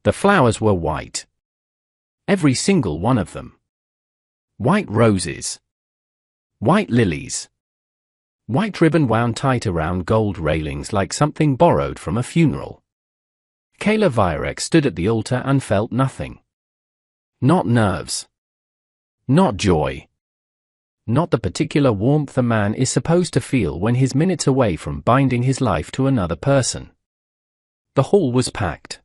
The flowers were white. Every single one of them. White roses. White lilies. White ribbon wound tight around gold railings like something borrowed from a funeral. Kayla Virex stood at the altar and felt nothing. Not nerves. Not joy. Not the particular warmth a man is supposed to feel when he's minutes away from binding his life to another person. The hall was packed.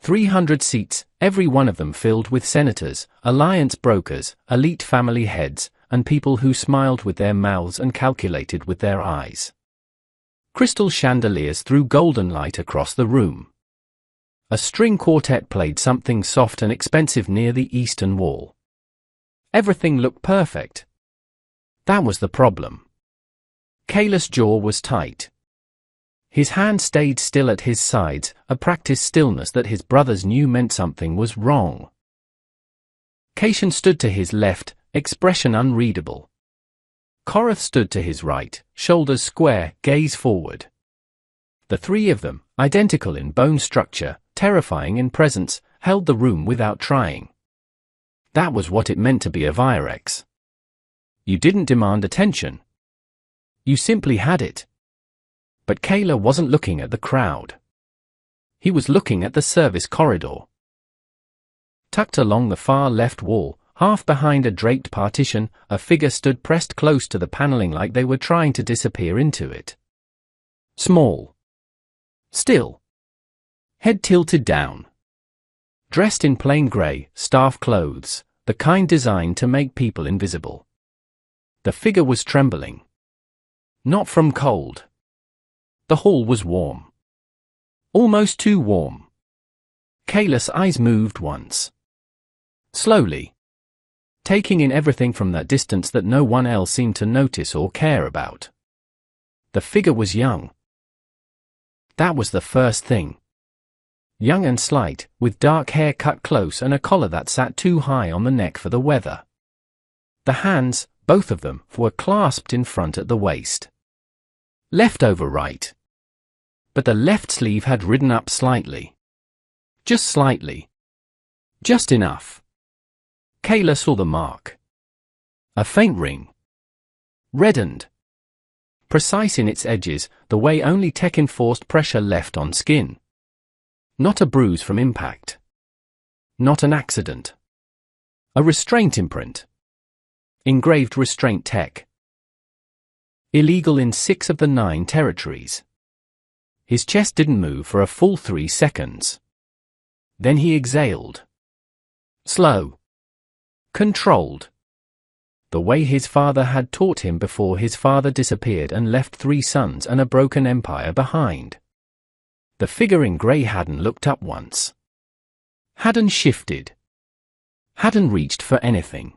300 seats, every one of them filled with senators, alliance brokers, elite family heads, and people who smiled with their mouths and calculated with their eyes. Crystal chandeliers threw golden light across the room. A string quartet played something soft and expensive near the eastern wall. Everything looked perfect. That was the problem. Kayla's jaw was tight. His hand stayed still at his sides, a practiced stillness that his brothers knew meant something was wrong. Kayshan stood to his left, expression unreadable. Korath stood to his right, shoulders square, gaze forward. The three of them, identical in bone structure, terrifying in presence, held the room without trying. That was what it meant to be a Virex. You didn't demand attention. You simply had it. But Kayla wasn't looking at the crowd. He was looking at the service corridor. Tucked along the far left wall, half behind a draped partition, a figure stood pressed close to the paneling like they were trying to disappear into it. Small. Still. Head tilted down. Dressed in plain grey, staff clothes, the kind designed to make people invisible. The figure was trembling. Not from cold. The hall was warm. Almost too warm. Kayla's eyes moved once. Slowly. Taking in everything from that distance that no one else seemed to notice or care about. The figure was young. That was the first thing. Young and slight, with dark hair cut close and a collar that sat too high on the neck for the weather. The hands, both of them, were clasped in front at the waist. Left over right. But the left sleeve had ridden up slightly. Just slightly. Just enough. Kayla saw the mark. A faint ring. Reddened. Precise in its edges, the way only tech-enforced pressure left on skin. Not a bruise from impact. Not an accident. A restraint imprint. Engraved restraint tech. Illegal in 6 of the 9 territories. His chest didn't move for a full 3 seconds. Then he exhaled. Slow. Controlled. The way his father had taught him before his father disappeared and left 3 sons and a broken empire behind. The figure in grey hadn't looked up once. Hadn't shifted. Hadn't reached for anything.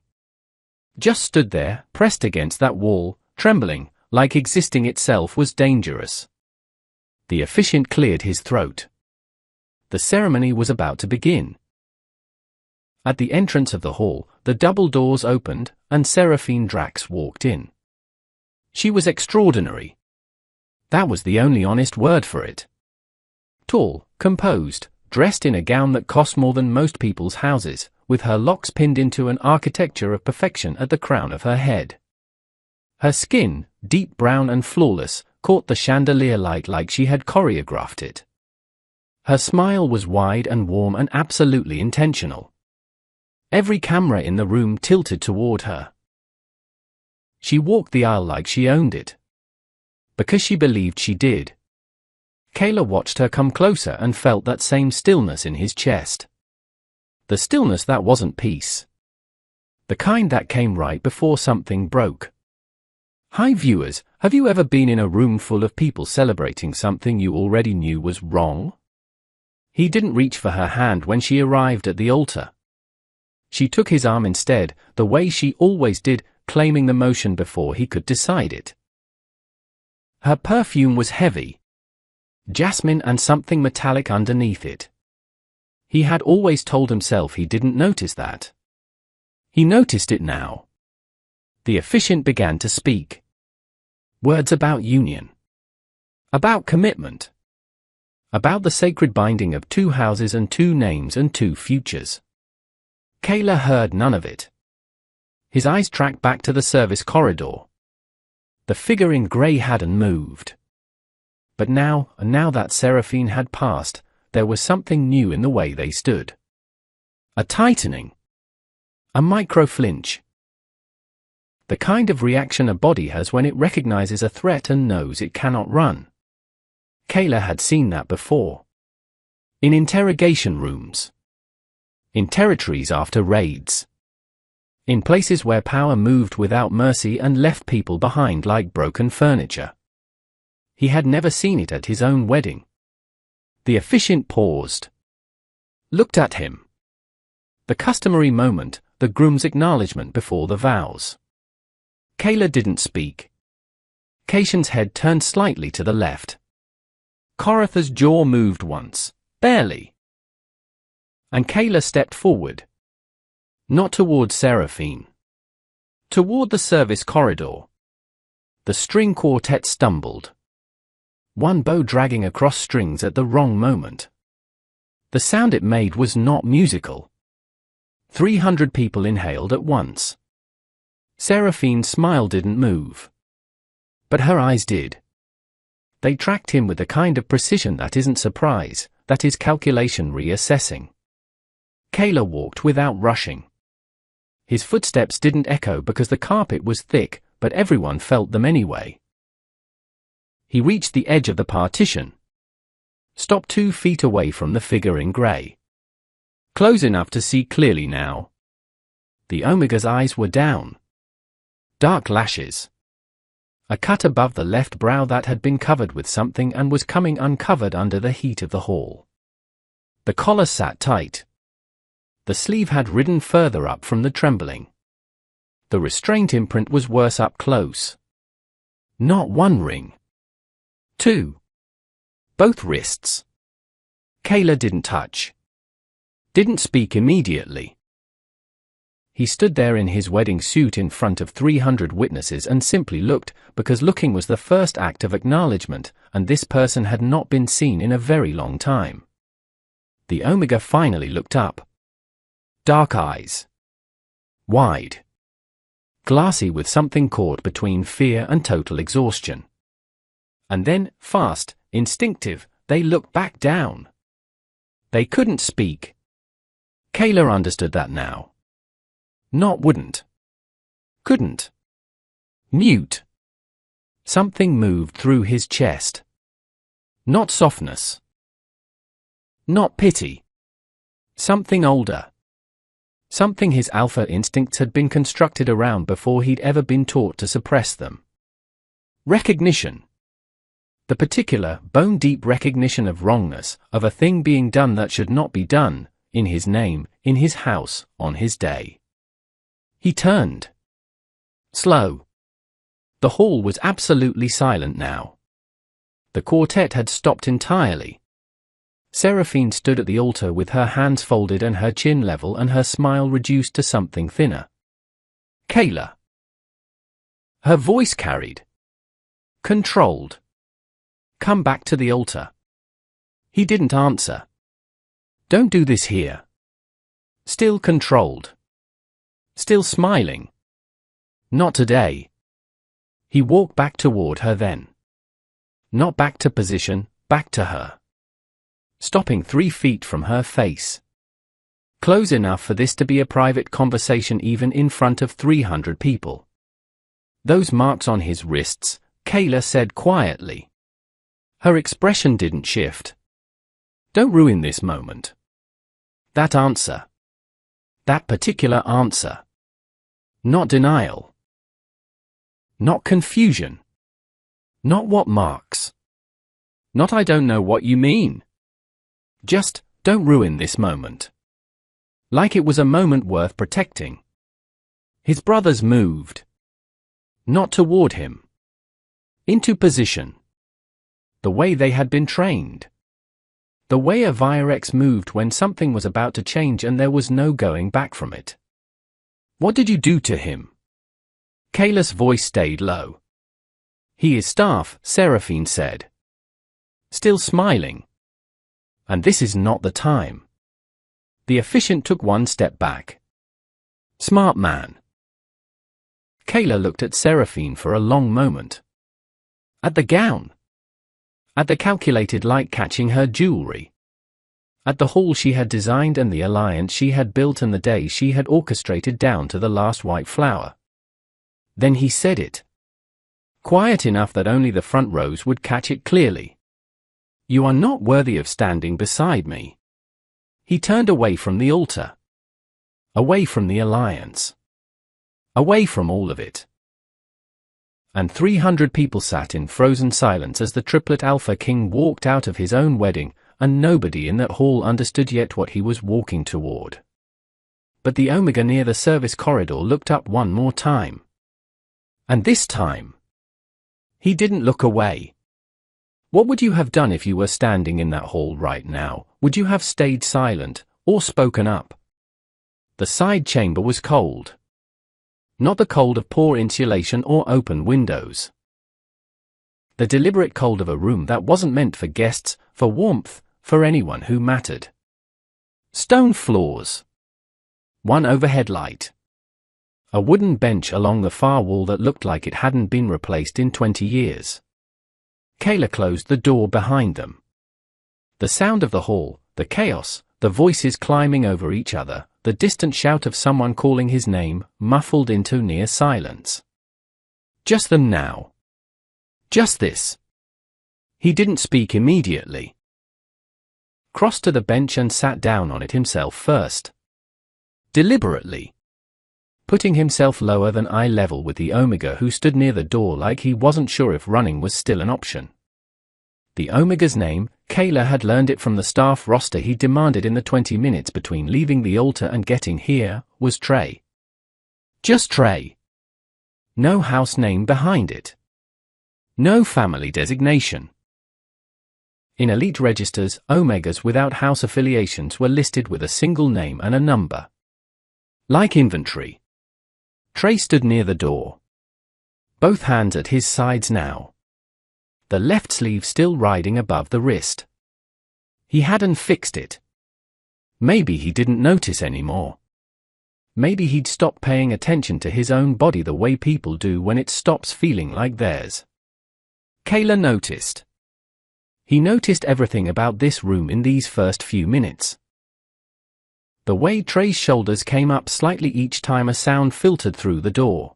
Just stood there, pressed against that wall, trembling, like existing itself was dangerous. The officiant cleared his throat. The ceremony was about to begin. At the entrance of the hall, the double doors opened, and Seraphine Drax walked in. She was extraordinary. That was the only honest word for it. Tall, composed, dressed in a gown that cost more than most people's houses, with her locks pinned into an architecture of perfection at the crown of her head. Her skin, deep brown and flawless, caught the chandelier light like she had choreographed it. Her smile was wide and warm and absolutely intentional. Every camera in the room tilted toward her. She walked the aisle like she owned it. Because she believed she did. Kayla watched her come closer and felt that same stillness in his chest. The stillness that wasn't peace. The kind that came right before something broke. Hi viewers, have you ever been in a room full of people celebrating something you already knew was wrong? He didn't reach for her hand when she arrived at the altar. She took his arm instead, the way she always did, claiming the motion before he could decide it. Her perfume was heavy. Jasmine and something metallic underneath it. He had always told himself he didn't notice that. He noticed it now. The officiant began to speak. Words about union. About commitment. About the sacred binding of 2 houses and 2 names and 2 futures. Kayla heard none of it. His eyes tracked back to the service corridor. The figure in grey hadn't moved. But now that Seraphine had passed, there was something new in the way they stood. A tightening. A micro-flinch. The kind of reaction a body has when it recognizes a threat and knows it cannot run. Kayla had seen that before. In interrogation rooms. In territories after raids. In places where power moved without mercy and left people behind like broken furniture. He had never seen it at his own wedding. The officiant paused. Looked at him. The customary moment, the groom's acknowledgement before the vows. Kayla didn't speak. Caitian's head turned slightly to the left. Coratha's jaw moved once, barely. And Kayla stepped forward. Not toward Seraphine. Toward the service corridor. The string quartet stumbled. One bow dragging across strings at the wrong moment. The sound it made was not musical. 300 people inhaled at once. Seraphine's smile didn't move. But her eyes did. They tracked him with the kind of precision that isn't surprise, that is calculation reassessing. Kayla walked without rushing. His footsteps didn't echo because the carpet was thick, but everyone felt them anyway. He reached the edge of the partition. Stopped 2 feet away from the figure in grey. Close enough to see clearly now. The Omega's eyes were down. Dark lashes. A cut above the left brow that had been covered with something and was coming uncovered under the heat of the hall. The collar sat tight. The sleeve had ridden further up from the trembling. The restraint imprint was worse up close. Not 1 ring. 2. Both wrists. Kayla didn't touch. Didn't speak immediately. He stood there in his wedding suit in front of 300 witnesses and simply looked, because looking was the first act of acknowledgement, and this person had not been seen in a very long time. The Omega finally looked up. Dark eyes. Wide. Glassy with something caught between fear and total exhaustion. And then, fast, instinctive, they looked back down. They couldn't speak. Kayla understood that now. Not wouldn't. Couldn't. Mute. Something moved through his chest. Not softness. Not pity. Something older. Something his alpha instincts had been constructed around before he'd ever been taught to suppress them. Recognition. The particular, bone-deep recognition of wrongness, of a thing being done that should not be done, in his name, in his house, on his day. He turned. Slow. The hall was absolutely silent now. The quartet had stopped entirely. Seraphine stood at the altar with her hands folded and her chin level and her smile reduced to something thinner. Kayla. Her voice carried. Controlled. Come back to the altar. He didn't answer. Don't do this here. Still controlled. Still smiling. Not today. He walked back toward her then. Not back to position, back to her. Stopping 3 feet from her face. Close enough for this to be a private conversation even in front of 300 people. Those marks on his wrists, Kayla said quietly. Her expression didn't shift. Don't ruin this moment. That answer. That particular answer. Not denial. Not confusion. Not what marks. Not I don't know what you mean. Just, don't ruin this moment. Like it was a moment worth protecting. His brothers moved. Not toward him. Into position. The way they had been trained. The way a Virex moved when something was about to change and there was no going back from it. What did you do to him? Kayla's voice stayed low. He is staff, Seraphine said. Still smiling. And this is not the time. The officiant took one step back. Smart man. Kayla looked at Seraphine for a long moment. At the gown. At the calculated light catching her jewelry. At the hall she had designed and the alliance she had built and the day she had orchestrated down to the last white flower. Then he said it. Quiet enough that only the front rows would catch it clearly. You are not worthy of standing beside me. He turned away from the altar. Away from the alliance. Away from all of it. And 300 people sat in frozen silence as the Triplet Alpha King walked out of his own wedding, and nobody in that hall understood yet what he was walking toward. But the Omega near the service corridor looked up one more time. And this time, he didn't look away. What would you have done if you were standing in that hall right now? Would you have stayed silent, or spoken up? The side chamber was cold. Not the cold of poor insulation or open windows. The deliberate cold of a room that wasn't meant for guests, for warmth, for anyone who mattered. Stone floors. One overhead light. A wooden bench along the far wall that looked like it hadn't been replaced in 20 years. Kayla closed the door behind them. The sound of the hall, the chaos, the voices climbing over each other, the distant shout of someone calling his name, muffled into near silence. Just them now. Just this. He didn't speak immediately. Crossed to the bench and sat down on it himself first. Deliberately. Putting himself lower than eye level with the Omega who stood near the door like he wasn't sure if running was still an option. The Omega's name, Kayla had learned it from the staff roster he demanded in the 20 minutes between leaving the altar and getting here, was Trey. Just Trey. No house name behind it. No family designation. In elite registers, Omegas without house affiliations were listed with a single name and a number. Like inventory. Trey stood near the door. Both hands at his sides now. The left sleeve still riding above the wrist. He hadn't fixed it. Maybe he didn't notice anymore. Maybe he'd stopped paying attention to his own body the way people do when it stops feeling like theirs. Kayla noticed. He noticed everything about this room in these first few minutes. The way Trey's shoulders came up slightly each time a sound filtered through the door.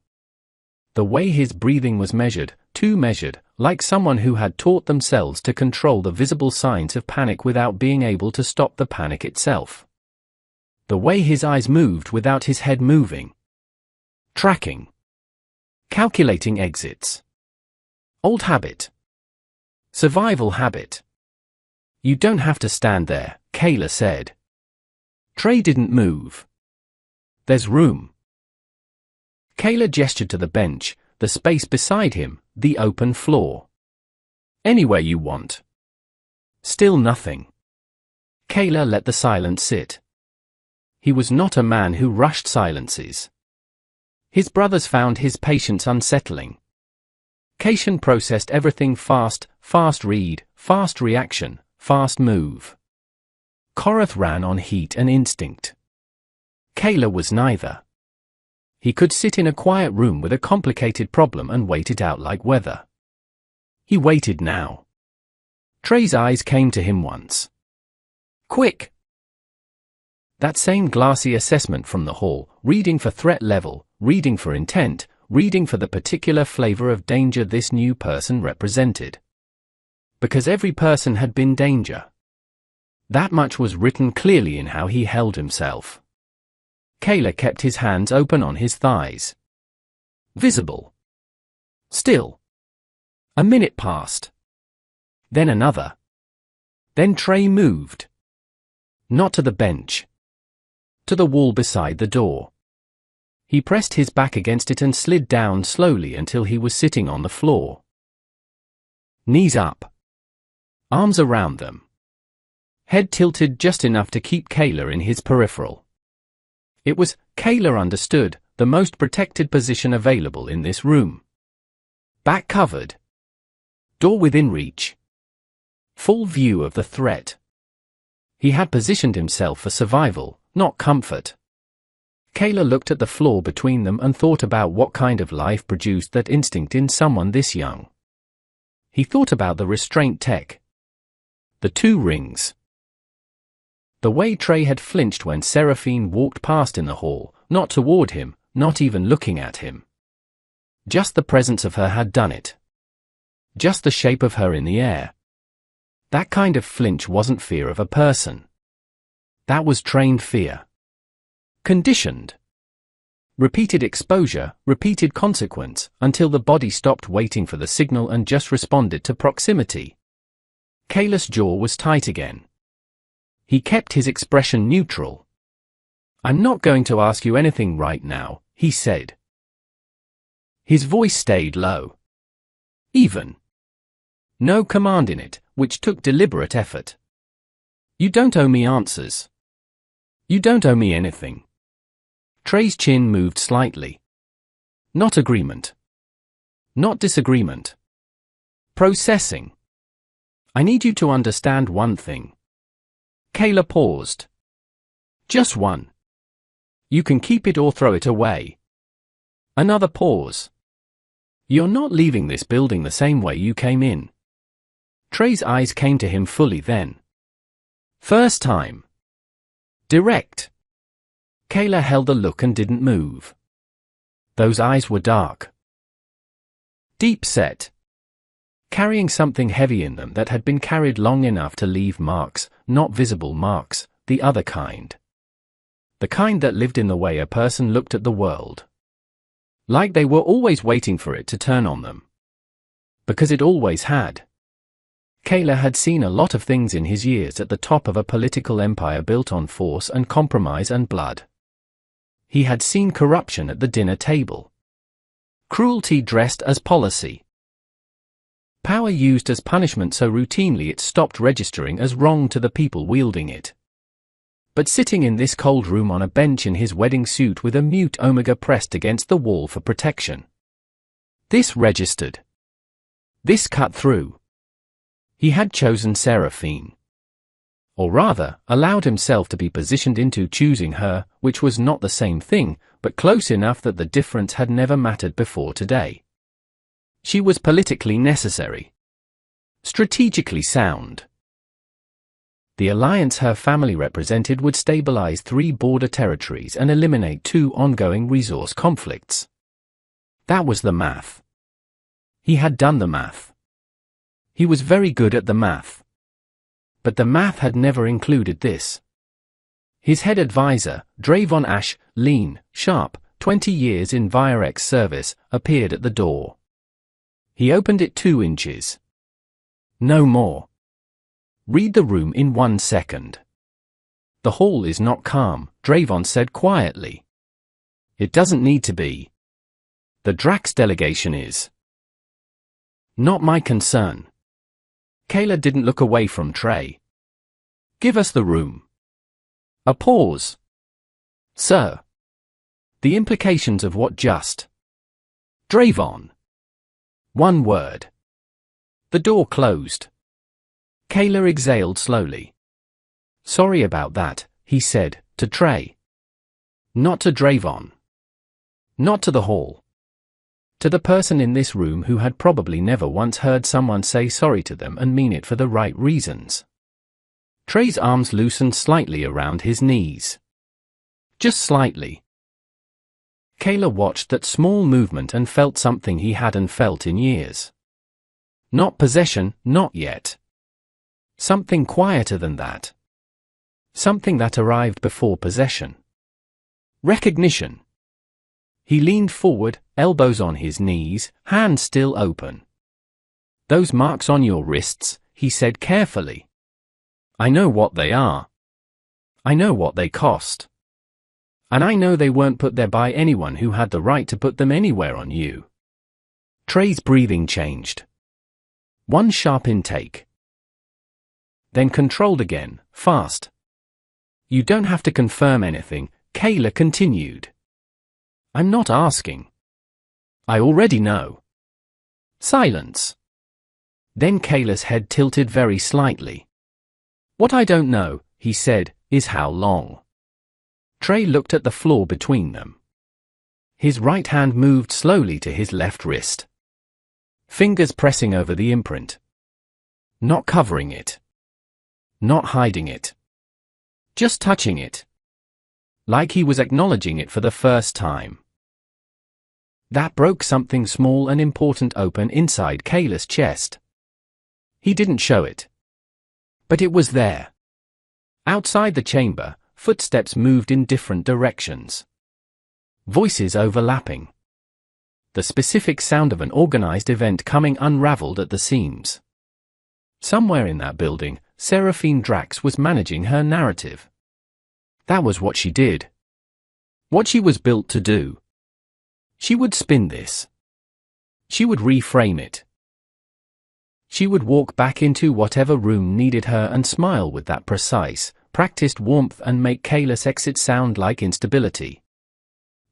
The way his breathing was measured, too measured, like someone who had taught themselves to control the visible signs of panic without being able to stop the panic itself. The way his eyes moved without his head moving. Tracking. Calculating exits. Old habit. Survival habit. You don't have to stand there, Kayla said. Trey didn't move. There's room. Kayla gestured to the bench, the space beside him, the open floor. Anywhere you want. Still nothing. Kayla let the silence sit. He was not a man who rushed silences. His brothers found his patience unsettling. Cation processed everything fast, fast read, fast reaction, fast move. Korath ran on heat and instinct. Kayla was neither. He could sit in a quiet room with a complicated problem and wait it out like weather. He waited now. Trey's eyes came to him once. Quick! That same glassy assessment from the hall, reading for threat level, reading for intent, reading for the particular flavor of danger this new person represented. Because every person had been danger. That much was written clearly in how he held himself. Kayla kept his hands open on his thighs. Visible. Still. A minute passed. Then another. Then Trey moved. Not to the bench. To the wall beside the door. He pressed his back against it and slid down slowly until he was sitting on the floor. Knees up. Arms around them. Head tilted just enough to keep Kayla in his peripheral. It was, Kayla understood, the most protected position available in this room. Back covered. Door within reach. Full view of the threat. He had positioned himself for survival, not comfort. Kayla looked at the floor between them and thought about what kind of life produced that instinct in someone this young. He thought about the restraint tech. The 2 rings. The way Trey had flinched when Seraphine walked past in the hall, not toward him, not even looking at him. Just the presence of her had done it. Just the shape of her in the air. That kind of flinch wasn't fear of a person. That was trained fear. Conditioned. Repeated exposure, repeated consequence, until the body stopped waiting for the signal and just responded to proximity. Kayla's jaw was tight again. He kept his expression neutral. "I'm not going to ask you anything right now," he said. His voice stayed low. Even. No command in it, which took deliberate effort. "You don't owe me answers. You don't owe me anything." Trey's chin moved slightly. "Not agreement. Not disagreement. Processing. I need you to understand one thing." Kayla paused. "Just one. You can keep it or throw it away." Another pause. "You're not leaving this building the same way you came in." Trey's eyes came to him fully then. First time. Direct. Kayla held a look and didn't move. Those eyes were dark. Deep set. Carrying something heavy in them that had been carried long enough to leave marks, not visible marks, the other kind. The kind that lived in the way a person looked at the world. Like they were always waiting for it to turn on them. Because it always had. Kayla had seen a lot of things in his years at the top of a political empire built on force and compromise and blood. He had seen corruption at the dinner table. Cruelty dressed as policy. Power used as punishment so routinely it stopped registering as wrong to the people wielding it. But sitting in this cold room on a bench in his wedding suit with a mute omega pressed against the wall for protection. This registered. This cut through. He had chosen Seraphine. Or rather, allowed himself to be positioned into choosing her, which was not the same thing, but close enough that the difference had never mattered before today. She was politically necessary. Strategically sound. The alliance her family represented would stabilize 3 border territories and eliminate 2 ongoing resource conflicts. That was the math. He had done the math. He was very good at the math. But the math had never included this. His head advisor, Drayvon Ash, lean, sharp, 20 years in Virex service, appeared at the door. He opened it 2 inches. No more. Read the room in 1 second. The hall is not calm, Drayvon said quietly. It doesn't need to be. The Drax delegation is. Not my concern. Kayla didn't look away from Trey. Give us the room. A pause. Sir. The implications of what just. Drayvon. 1 word. The door closed. Kayla exhaled slowly. Sorry about that, he said, to Trey. Not to Drayvon. Not to the hall. To the person in this room who had probably never once heard someone say sorry to them and mean it for the right reasons. Trey's arms loosened slightly around his knees. Just slightly. Kayla watched that small movement and felt something he hadn't felt in years. Not possession, not yet. Something quieter than that. Something that arrived before possession. Recognition. He leaned forward, elbows on his knees, hands still open. Those marks on your wrists, he said carefully. I know what they are. I know what they cost. And I know they weren't put there by anyone who had the right to put them anywhere on you. Trey's breathing changed. 1 sharp intake. Then controlled again, fast. You don't have to confirm anything, Kayla continued. I'm not asking. I already know. Silence. Then Kayla's head tilted very slightly. What I don't know, he said, is how long. Trey looked at the floor between them. His right hand moved slowly to his left wrist. Fingers pressing over the imprint. Not covering it. Not hiding it. Just touching it. Like he was acknowledging it for the first time. That broke something small and important open inside Kayla's chest. He didn't show it. But it was there. Outside the chamber, footsteps moved in different directions. Voices overlapping. The specific sound of an organized event coming unraveled at the seams. Somewhere in that building, Seraphine Drax was managing her narrative. That was what she did. What she was built to do. She would spin this. She would reframe it. She would walk back into whatever room needed her and smile with that precise, practiced warmth and make Kayla's exit sound like instability.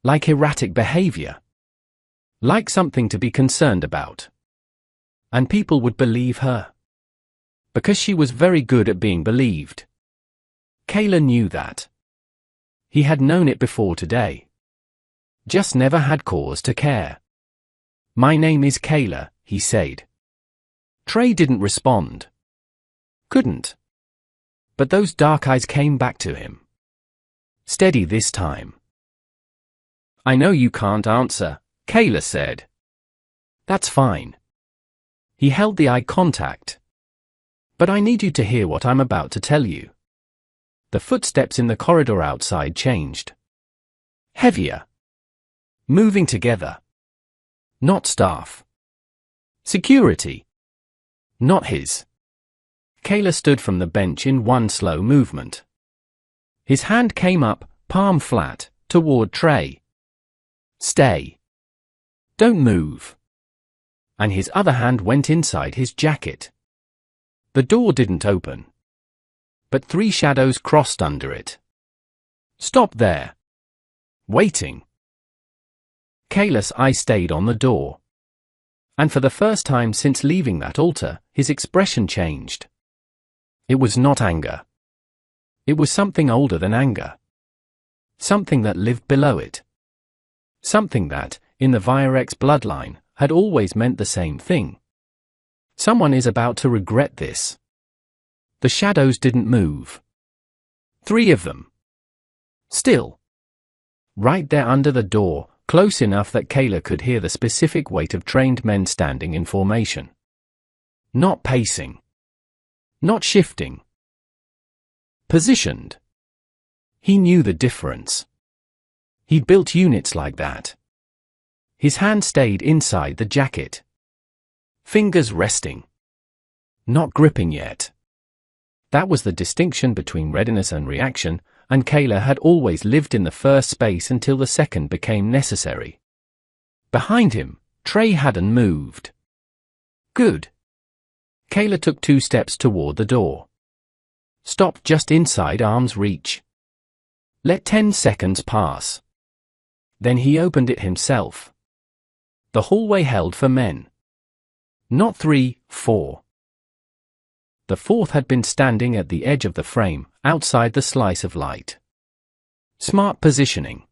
Like erratic behavior. Like something to be concerned about. And people would believe her. Because she was very good at being believed. Kayla knew that. He had known it before today. Just never had cause to care. My name is Kayla, he said. Trey didn't respond. Couldn't. But those dark eyes came back to him. Steady this time. I know you can't answer, Kayla said. That's fine. He held the eye contact. But I need you to hear what I'm about to tell you. The footsteps in the corridor outside changed. Heavier. Moving together. Not staff. Security. Not his. Kayla stood from the bench in one slow movement. His hand came up, palm flat, toward Trey. Stay. Don't move. And his other hand went inside his jacket. The door didn't open. But 3 shadows crossed under it. Stop there. Waiting. Kayla's eye stayed on the door. And for the first time since leaving that altar, his expression changed. It was not anger. It was something older than anger. Something that lived below it. Something that, in the Virex bloodline, had always meant the same thing. Someone is about to regret this. The shadows didn't move. 3 of them. Still. Right there under the door, close enough that Kayla could hear the specific weight of trained men standing in formation. Not pacing. Not shifting. Positioned. He knew the difference. He'd built units like that. His hand stayed inside the jacket. Fingers resting. Not gripping yet. That was the distinction between readiness and reaction, and Kayla had always lived in the first space until the second became necessary. Behind him, Trey hadn't moved. Good. Kayla took 2 steps toward the door. Stopped just inside arm's reach. Let 10 seconds pass. Then he opened it himself. The hallway held for men. Not 3, 4. The 4th had been standing at the edge of the frame, outside the slice of light. Smart positioning.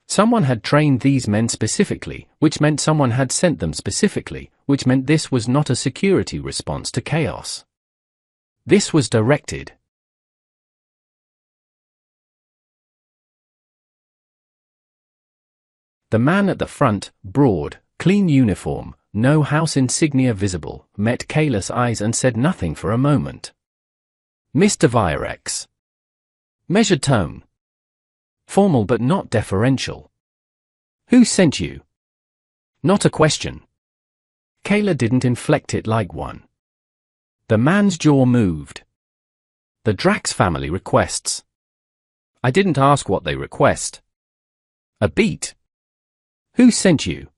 Someone had trained these men specifically, which meant someone had sent them specifically, which meant this was not a security response to chaos. This was directed. The man at the front, broad, clean uniform, no house insignia visible, met Kayla's eyes and said nothing for a moment. Mr. Virex. Measured tone. Formal but not deferential. Who sent you? Not a question. Kayla didn't inflect it like one. The man's jaw moved. The Drax family requests. I didn't ask what they request. A beat. Who sent you?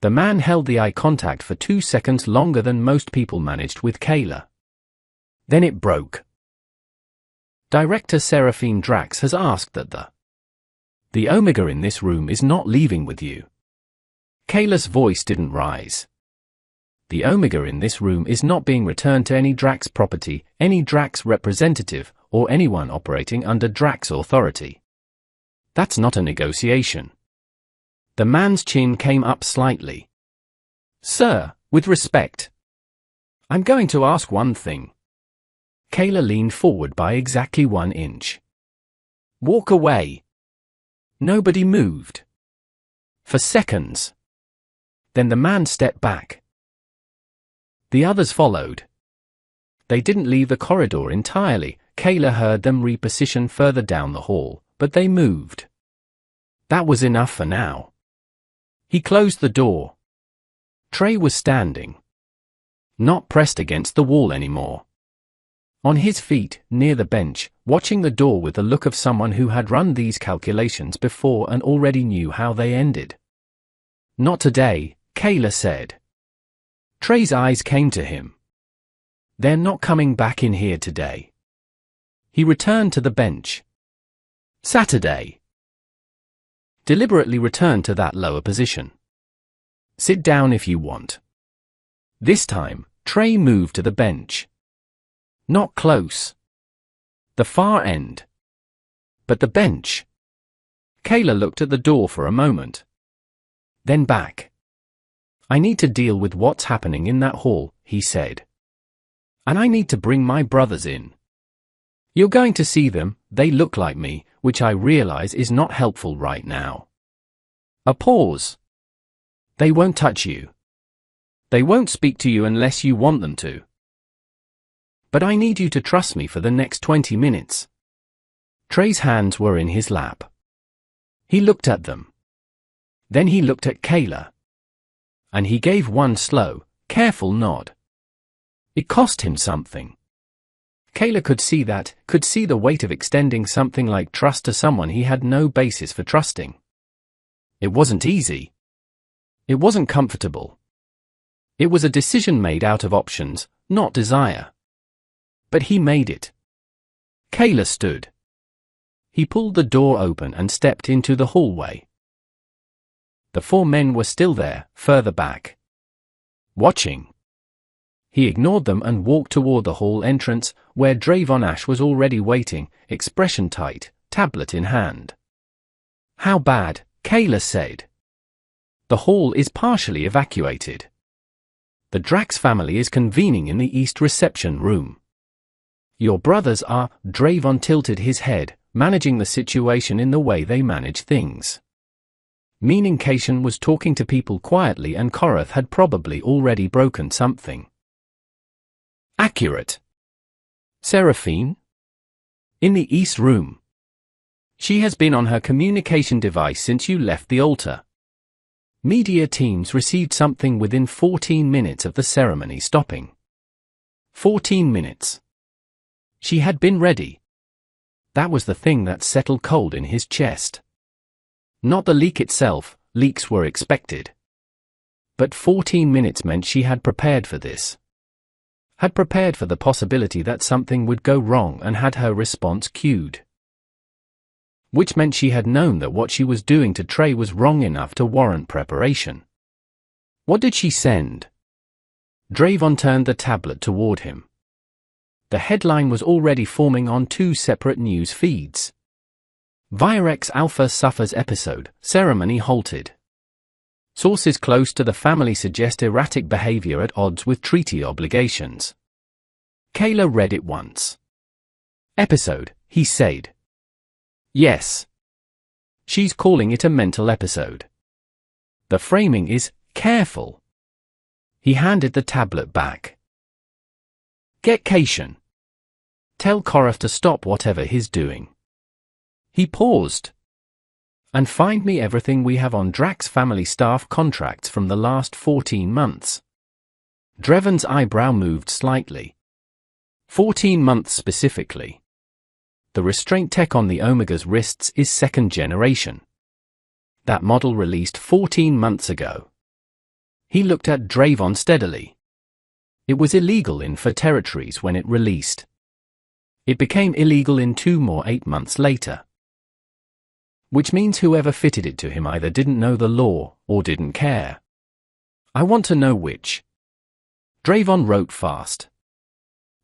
The man held the eye contact for 2 seconds longer than most people managed with Kayla. Then it broke. Director Seraphine Drax has asked that the Omega in this room is not leaving with you. Kayla's voice didn't rise. The Omega in this room is not being returned to any Drax property, any Drax representative, or anyone operating under Drax authority. That's not a negotiation. The man's chin came up slightly. Sir, with respect. I'm going to ask one thing. Kayla leaned forward by exactly 1 inch. Walk away. Nobody moved. For seconds. Then the man stepped back. The others followed. They didn't leave the corridor entirely. Kayla heard them reposition further down the hall, but they moved. That was enough for now. He closed the door. Trey was standing. Not pressed against the wall anymore. On his feet, near the bench, watching the door with the look of someone who had run these calculations before and already knew how they ended. Not today, Kayla said. Trey's eyes came to him. They're not coming back in here today. He returned to the bench. Saturday. Deliberately returned to that lower position. Sit down if you want. This time, Trey moved to the bench. Not close. The far end. But the bench. Kayla looked at the door for a moment. Then back. I need to deal with what's happening in that hall, he said. And I need to bring my brothers in. You're going to see them, they look like me, which I realize is not helpful right now. A pause. They won't touch you. They won't speak to you unless you want them to. But I need you to trust me for the next 20 minutes. Trey's hands were in his lap. He looked at them. Then he looked at Kayla. And he gave one slow, careful nod. It cost him something. Kayla could see that, could see the weight of extending something like trust to someone he had no basis for trusting. It wasn't easy. It wasn't comfortable. It was a decision made out of options, not desire. But he made it. Kayla stood. He pulled the door open and stepped into the hallway. The 4 men were still there, further back. Watching. He ignored them and walked toward the hall entrance, where Drayvon Ash was already waiting, expression tight, tablet in hand. How bad? Kayla said. The hall is partially evacuated. The Drax family is convening in the East reception room. Your brothers are, Drayvon tilted his head, managing the situation in the way they manage things. Meaning Cation was talking to people quietly and Korath had probably already broken something. Accurate. Seraphine? In the East room. She has been on her communication device since you left the altar. Media teams received something within 14 minutes of the ceremony stopping. 14 minutes. She had been ready. That was the thing that settled cold in his chest. Not the leak itself, leaks were expected. But 14 minutes meant she had prepared for this. Had prepared for the possibility that something would go wrong and had her response cued. Which meant she had known that what she was doing to Trey was wrong enough to warrant preparation. What did she send? Drayvon turned the tablet toward him. The headline was already forming on 2 separate news feeds. Virex Alpha suffers episode, ceremony halted. Sources close to the family suggest erratic behavior at odds with treaty obligations. Kayla read it once. Episode, he said. Yes. She's calling it a mental episode. The framing is, careful. He handed the tablet back. Get Cation. Tell Korath to stop whatever he's doing. He paused. And find me everything we have on Drax family staff contracts from the last 14 months. Drevon's eyebrow moved slightly. 14 months specifically. The restraint tech on the Omega's wrists is 2nd generation. That model released 14 months ago. He looked at Drayvon steadily. It was illegal in 4 territories when it released. It became illegal in 2 more 8 months later. Which means whoever fitted it to him either didn't know the law, or didn't care. I want to know which. Drayvon wrote fast.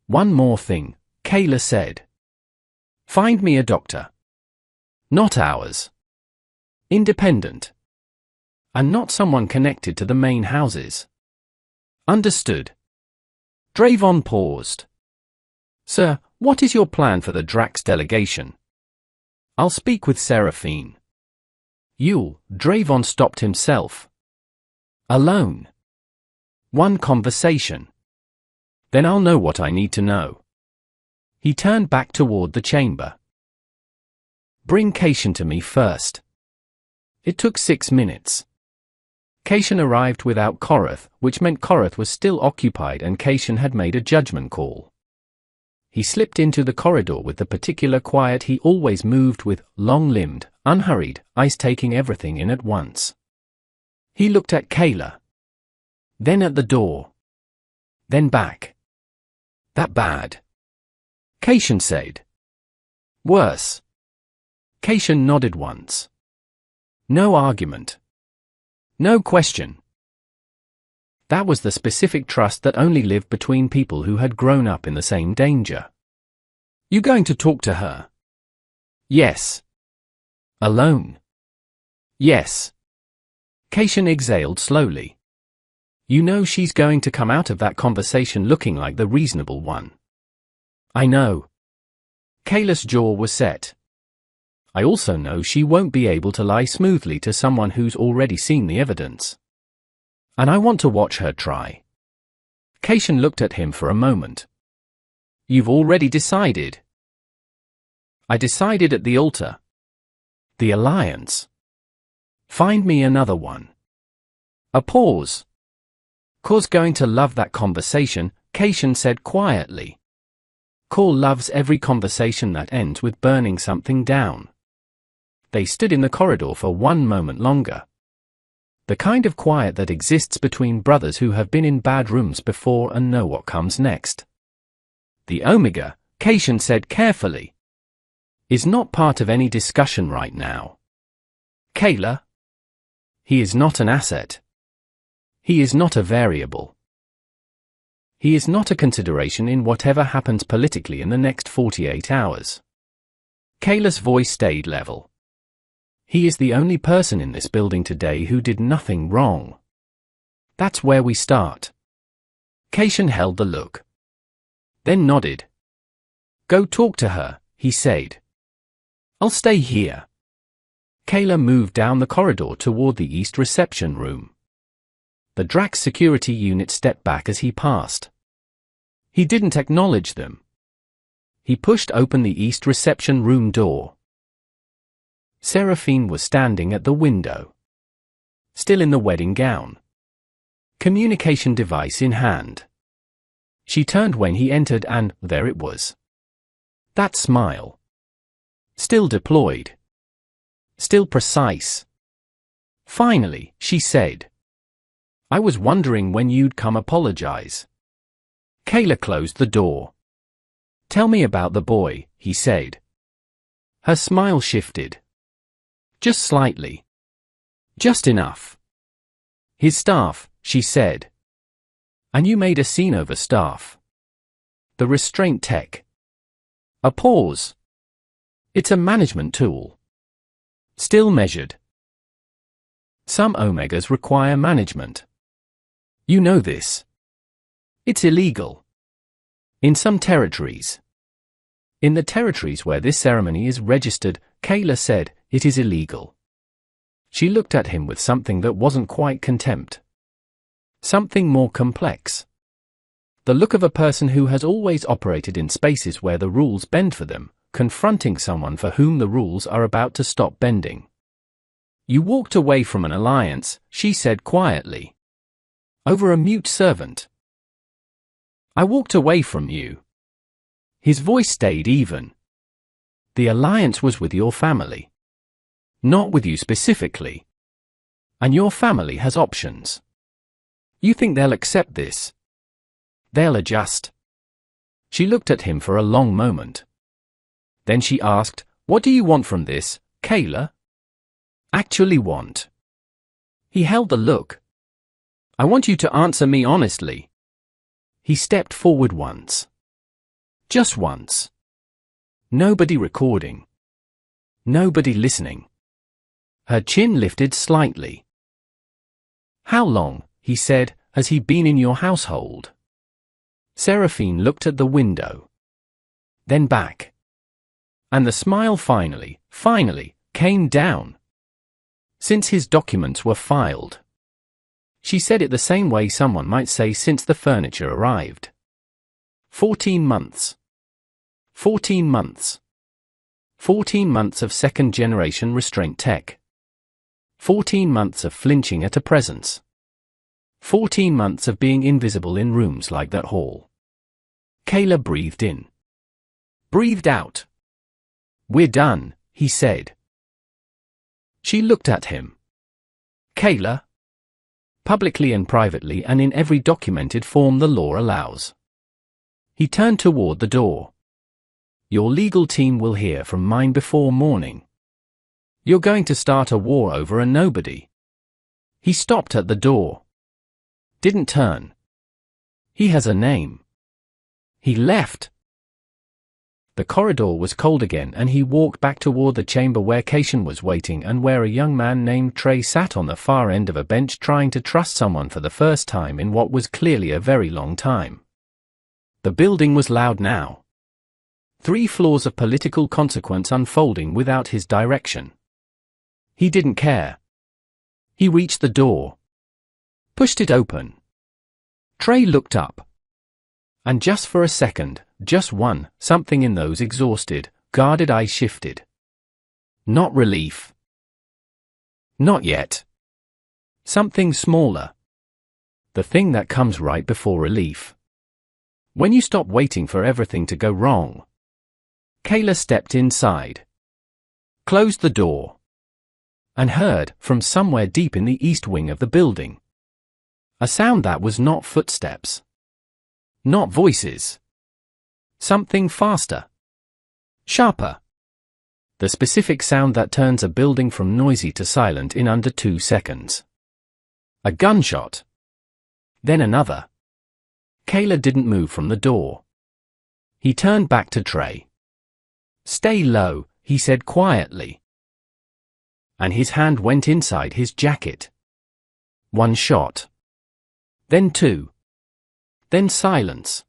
One more thing, Kayla said. Find me a doctor. Not ours. Independent. And not someone connected to the main houses. Understood. Drayvon paused. Sir, what is your plan for the Drax delegation? I'll speak with Seraphine. Drayvon stopped himself. Alone. One conversation. Then I'll know what I need to know. He turned back toward the chamber. Bring Cation to me first. It took 6 minutes. Cation arrived without Korath, which meant Korath was still occupied and Cation had made a judgment call. He slipped into the corridor with the particular quiet he always moved with, long-limbed, unhurried, eyes taking everything in at once. He looked at Kayla. Then at the door. Then back. That bad? Cation said. Worse. Cation nodded once. No argument. No question. That was the specific trust that only lived between people who had grown up in the same danger. You going to talk to her? Yes. Alone? Yes. Cation exhaled slowly. You know she's going to come out of that conversation looking like the reasonable one. I know. Kayla's jaw was set. I also know she won't be able to lie smoothly to someone who's already seen the evidence. And I want to watch her try. Cation looked at him for a moment. You've already decided. I decided at the altar. The alliance. Find me another one. A pause. Kor's going to love that conversation, Cation said quietly. Kor loves every conversation that ends with burning something down. They stood in the corridor for 1 moment longer. The kind of quiet that exists between brothers who have been in bad rooms before and know what comes next. The Omega, Cation said carefully, is not part of any discussion right now. Kayla? He is not an asset. He is not a variable. He is not a consideration in whatever happens politically in the next 48 hours. Kayla's voice stayed level. He is the only person in this building today who did nothing wrong. That's where we start. Cation held the look. Then nodded. Go talk to her, he said. I'll stay here. Kayla moved down the corridor toward the East reception room. The Drax security unit stepped back as he passed. He didn't acknowledge them. He pushed open the East reception room door. Seraphine was standing at the window. Still in the wedding gown. Communication device in hand. She turned when he entered and there it was. That smile. Still deployed. Still precise. Finally, she said. I was wondering when you'd come apologize. Kayla closed the door. Tell me about the boy, he said. Her smile shifted. Just slightly. Just enough. His staff, she said. And you made a scene over staff. The restraint tech. A pause. It's a management tool. Still measured. Some Omegas require management. You know this. It's illegal. In some territories. In the territories where this ceremony is registered, Kayla said, it is illegal. She looked at him with something that wasn't quite contempt. Something more complex. The look of a person who has always operated in spaces where the rules bend for them, confronting someone for whom the rules are about to stop bending. You walked away from an alliance, she said quietly. Over a mute servant. I walked away from you. His voice stayed even. The alliance was with your family. Not with you specifically. And your family has options. You think they'll accept this? They'll adjust. She looked at him for a long moment. Then she asked, what do you want from this, Kayla? Actually want. He held the look. I want you to answer me honestly. He stepped forward once. Just once. Nobody recording. Nobody listening. Her chin lifted slightly. "How long," he said, "has he been in your household?" Seraphine looked at the window. Then back. And the smile finally came down. "Since his documents were filed." She said it the same way someone might say since the furniture arrived. 14 months. 14 months. 14 months of second-generation restraint tech. 14 months of flinching at a presence. 14 months of being invisible in rooms like that hall. Kayla breathed in. Breathed out. "We're done," he said. She looked at him. "Kayla?" "Publicly and privately and in every documented form the law allows." He turned toward the door. "Your legal team will hear from mine before morning. You're going to start a war over a nobody." He stopped at the door. Didn't turn. "He has a name." He left. The corridor was cold again and he walked back toward the chamber where Cation was waiting and where a young man named Trey sat on the far end of a bench trying to trust someone for the first time in what was clearly a very long time. The building was loud now. 3 floors of political consequence unfolding without his direction. He didn't care. He reached the door. Pushed it open. Trey looked up. And just for a second, just one, something in those exhausted, guarded eyes shifted. Not relief. Not yet. Something smaller. The thing that comes right before relief. When you stop waiting for everything to go wrong. Kayla stepped inside. Closed the door. And heard, from somewhere deep in the east wing of the building, a sound that was not footsteps. Not voices. Something faster. Sharper. The specific sound that turns a building from noisy to silent in under 2 seconds. A gunshot. Then another. Kayla didn't move from the door. He turned back to Trey. "Stay low," he said quietly. And his hand went inside his jacket. 1 shot. Then 2. Then silence.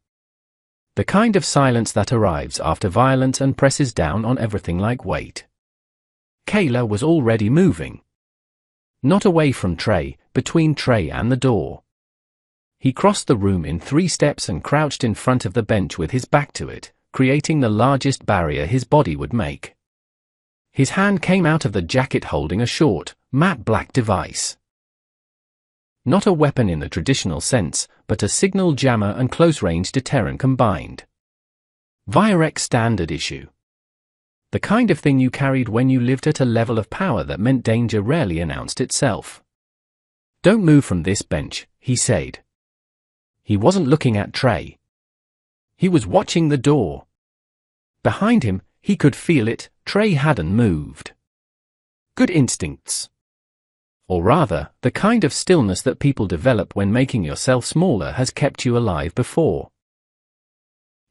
The kind of silence that arrives after violence and presses down on everything like weight. Kayla was already moving. Not away from Trey, between Trey and the door. He crossed the room in 3 steps and crouched in front of the bench with his back to it, creating the largest barrier his body would make. His hand came out of the jacket holding a short, matte black device. Not a weapon in the traditional sense, but a signal jammer and close-range deterrent combined. Virec standard issue. The kind of thing you carried when you lived at a level of power that meant danger rarely announced itself. "Don't move from this bench," he said. He wasn't looking at Trey. He was watching the door. Behind him, he could feel it, Trey hadn't moved. Good instincts. Or rather, the kind of stillness that people develop when making yourself smaller has kept you alive before.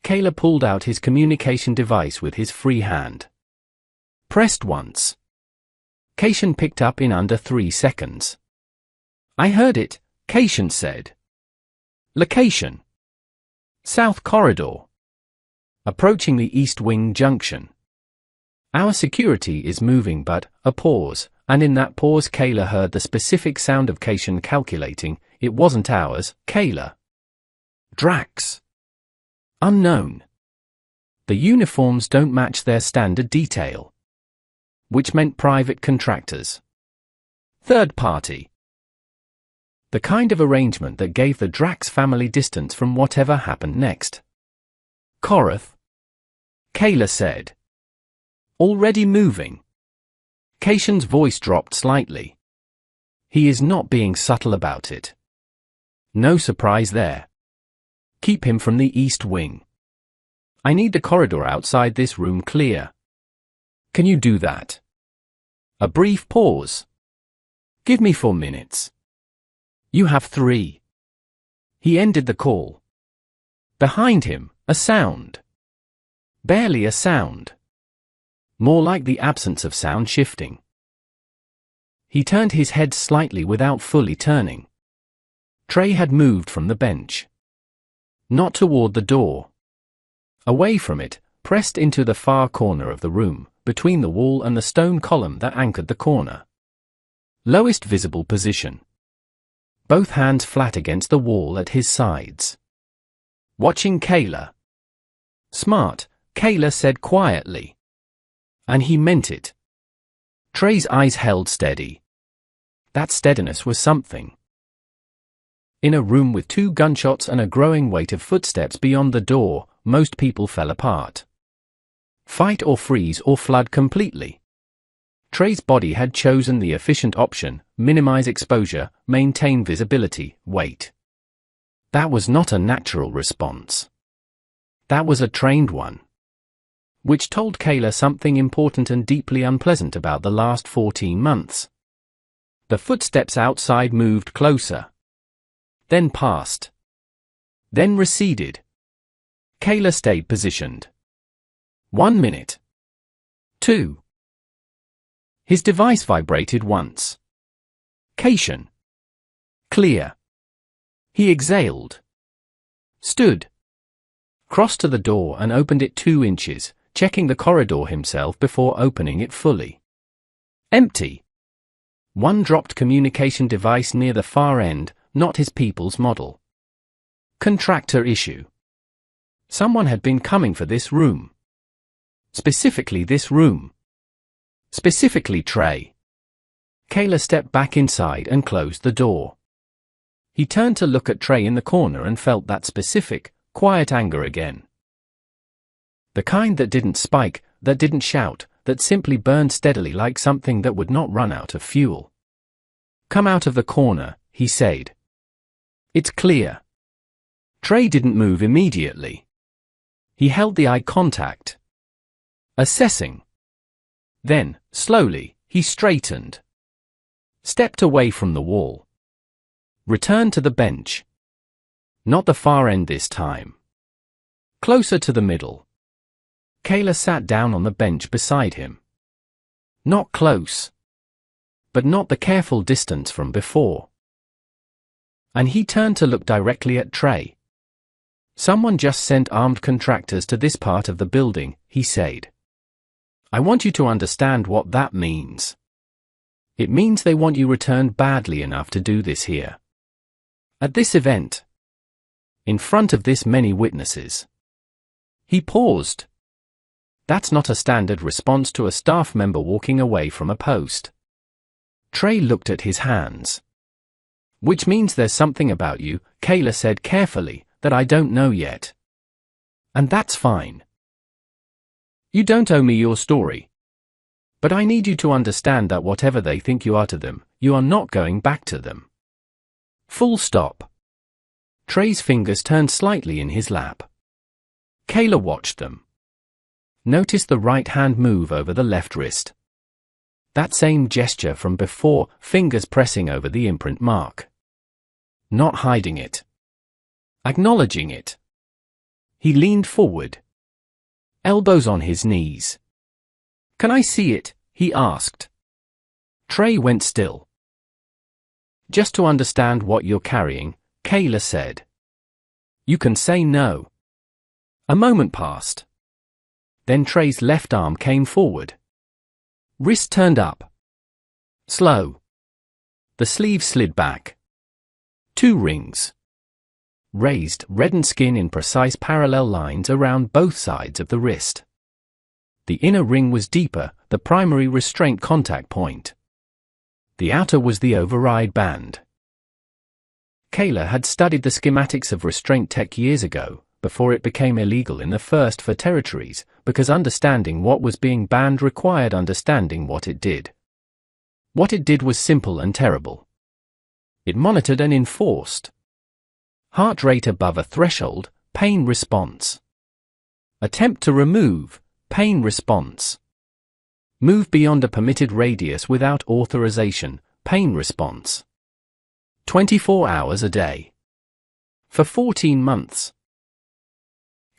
Kayla pulled out his communication device with his free hand. Pressed once. Cation picked up in under 3 seconds. "I heard it," Cation said. Location. South Corridor. Approaching the East Wing Junction. Our security is moving but, a pause, and in that pause Kayla heard the specific sound of Cation calculating, it wasn't ours, Kayla. Drax. Unknown. The uniforms don't match their standard detail. Which meant private contractors. Third party. The kind of arrangement that gave the Drax family distance from whatever happened next. Korath. Kayla said. Already moving. Cation's voice dropped slightly. He is not being subtle about it. No surprise there. Keep him from the East Wing. I need the corridor outside this room clear. Can you do that? A brief pause. Give me 4 minutes. You have 3. He ended the call. Behind him, a sound. Barely a sound. More like the absence of sound shifting. He turned his head slightly without fully turning. Trey had moved from the bench. Not toward the door. Away from it, pressed into the far corner of the room, between the wall and the stone column that anchored the corner. Lowest visible position. Both hands flat against the wall at his sides. Watching Kayla. Smart, Kayla said quietly. And he meant it. Trey's eyes held steady. That steadiness was something. In a room with 2 gunshots and a growing weight of footsteps beyond the door, most people fell apart. Fight or freeze or flood completely. Trey's body had chosen the efficient option: minimize exposure, maintain visibility, wait. That was not a natural response. That was a trained one. Which told Kayla something important and deeply unpleasant about the last 14 months. The footsteps outside moved closer. Then passed. Then receded. Kayla stayed positioned. 1 minute. 2. His device vibrated once. Cation. Clear. He exhaled. Stood. Crossed to the door and opened it 2 inches, checking the corridor himself before opening it fully. Empty. One dropped communication device near the far end, not his people's model. Contractor issue. Someone had been coming for this room. Specifically this room. Specifically Trey. Kayla stepped back inside and closed the door. He turned to look at Trey in the corner and felt that specific, quiet anger again. The kind that didn't spike, that didn't shout, that simply burned steadily like something that would not run out of fuel. Come out of the corner, he said. It's clear. Trey didn't move immediately. He held the eye contact. Assessing. Then, slowly, he straightened. Stepped away from the wall. Returned to the bench. Not the far end this time. Closer to the middle. Kayla sat down on the bench beside him. Not close. But not the careful distance from before. And he turned to look directly at Trey. Someone just sent armed contractors to this part of the building, he said. I want you to understand what that means. It means they want you returned badly enough to do this here. At this event. In front of this many witnesses. He paused. That's not a standard response to a staff member walking away from a post. Trey looked at his hands. Which means there's something about you, Kayla said carefully, that I don't know yet. And that's fine. You don't owe me your story. But I need you to understand that whatever they think you are to them, you are not going back to them. Full stop. Trey's fingers turned slightly in his lap. Kayla watched them. Noticed the right hand move over the left wrist. That same gesture from before, fingers pressing over the imprint mark. Not hiding it. Acknowledging it. He leaned forward. Elbows on his knees. Can I see it? He asked. Trey went still. Just to understand what you're carrying, Kayla said. You can say no. A moment passed. Then Trey's left arm came forward. Wrist turned up. Slow. The sleeve slid back. 2 rings. Raised, reddened skin in precise parallel lines around both sides of the wrist. The inner ring was deeper, the primary restraint contact point. The outer was the override band. Kayla had studied the schematics of restraint tech years ago, before it became illegal in the first 4 territories, because understanding what was being banned required understanding what it did. What it did was simple and terrible. It monitored and enforced. Heart rate above a threshold, pain response. Attempt to remove, pain response. Move beyond a permitted radius without authorization, pain response. 24 hours a day. For 14 months.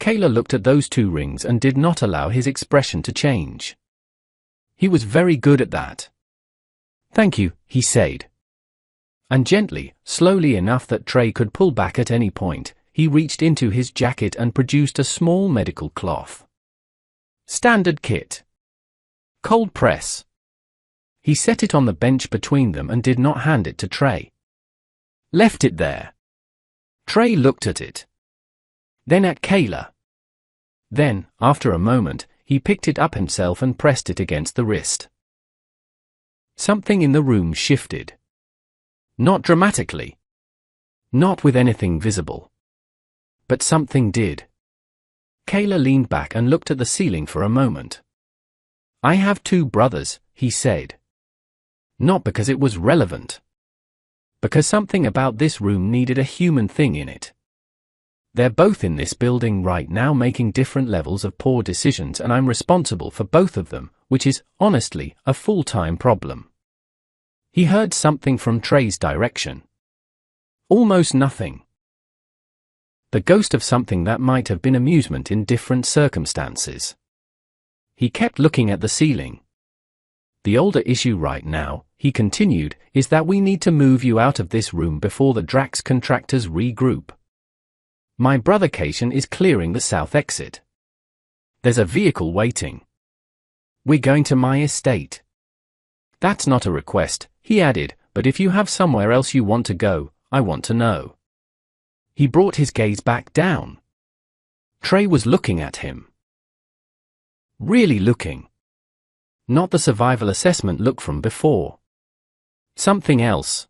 Kayla looked at those 2 rings and did not allow his expression to change. He was very good at that. "Thank you," he said. And gently, slowly enough that Trey could pull back at any point, he reached into his jacket and produced a small medical cloth. Standard kit. Cold press. He set it on the bench between them and did not hand it to Trey. Left it there. Trey looked at it. Then at Kayla. Then, after a moment, he picked it up himself and pressed it against the wrist. Something in the room shifted. Not dramatically. Not with anything visible. But something did. Kayla leaned back and looked at the ceiling for a moment. "I have 2 brothers," he said. Not because it was relevant. Because something about this room needed a human thing in it. They're both in this building right now making different levels of poor decisions, and I'm responsible for both of them, which is, honestly, a full-time problem. He heard something from Trey's direction. Almost nothing. The ghost of something that might have been amusement in different circumstances. He kept looking at the ceiling. "The older issue right now," he continued, "is that we need to move you out of this room before the Drax contractors regroup. My brother Cation is clearing the south exit. There's a vehicle waiting. We're going to my estate. That's not a request," he added, "but if you have somewhere else you want to go, I want to know." He brought his gaze back down. Trey was looking at him. Really looking. Not the survival assessment look from before. Something else.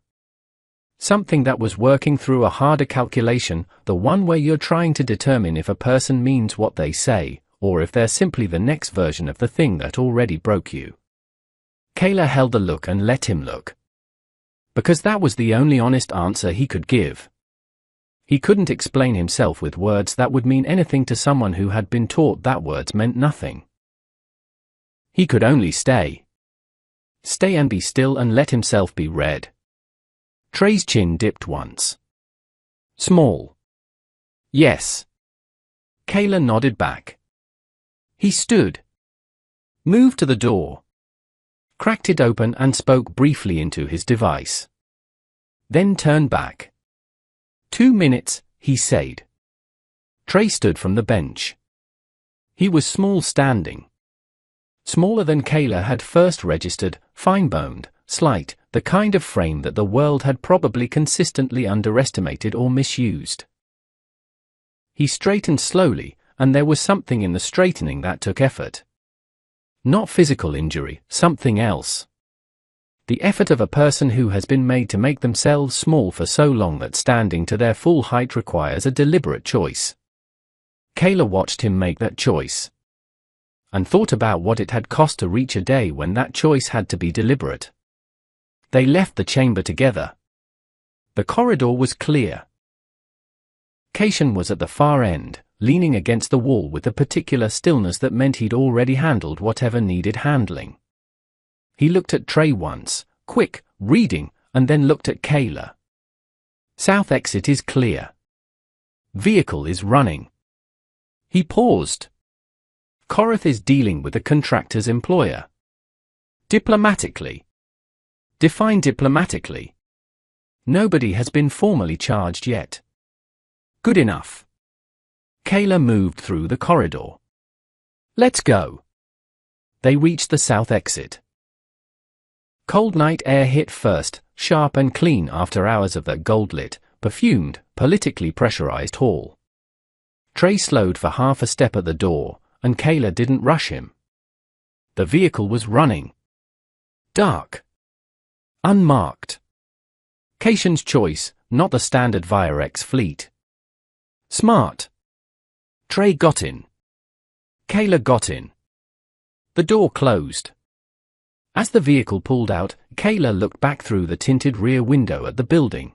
Something that was working through a harder calculation, the one where you're trying to determine if a person means what they say, or if they're simply the next version of the thing that already broke you. Kayla held the look and let him look. Because that was the only honest answer he could give. He couldn't explain himself with words that would mean anything to someone who had been taught that words meant nothing. He could only stay. Stay and be still and let himself be read. Trey's chin dipped once. Small. Yes. Kayla nodded back. He stood. Moved to the door. Cracked it open and spoke briefly into his device. Then turned back. 2 minutes, he said. Trey stood from the bench. He was small standing. Smaller than Kayla had first registered, fine-boned, slight, the kind of frame that the world had probably consistently underestimated or misused. He straightened slowly, and there was something in the straightening that took effort. Not physical injury, something else. The effort of a person who has been made to make themselves small for so long that standing to their full height requires a deliberate choice. Kayla watched him make that choice. And thought about what it had cost to reach a day when that choice had to be deliberate. They left the chamber together. The corridor was clear. Cation was at the far end, leaning against the wall with a particular stillness that meant he'd already handled whatever needed handling. He looked at Trey once, quick, reading, and then looked at Kayla. South exit is clear. Vehicle is running. He paused. Korath is dealing with the contractor's employer. Diplomatically. Define diplomatically. Nobody has been formally charged yet. Good enough. Kayla moved through the corridor. Let's go. They reached the south exit. Cold night air hit first, sharp and clean after hours of that gold-lit, perfumed, politically pressurized hall. Trey slowed for half a step at the door, and Kayla didn't rush him. The vehicle was running. Dark. Unmarked. Cation's choice, not the standard Via-X fleet. Smart. Trey got in. Kayla got in. The door closed. As the vehicle pulled out, Kayla looked back through the tinted rear window at the building.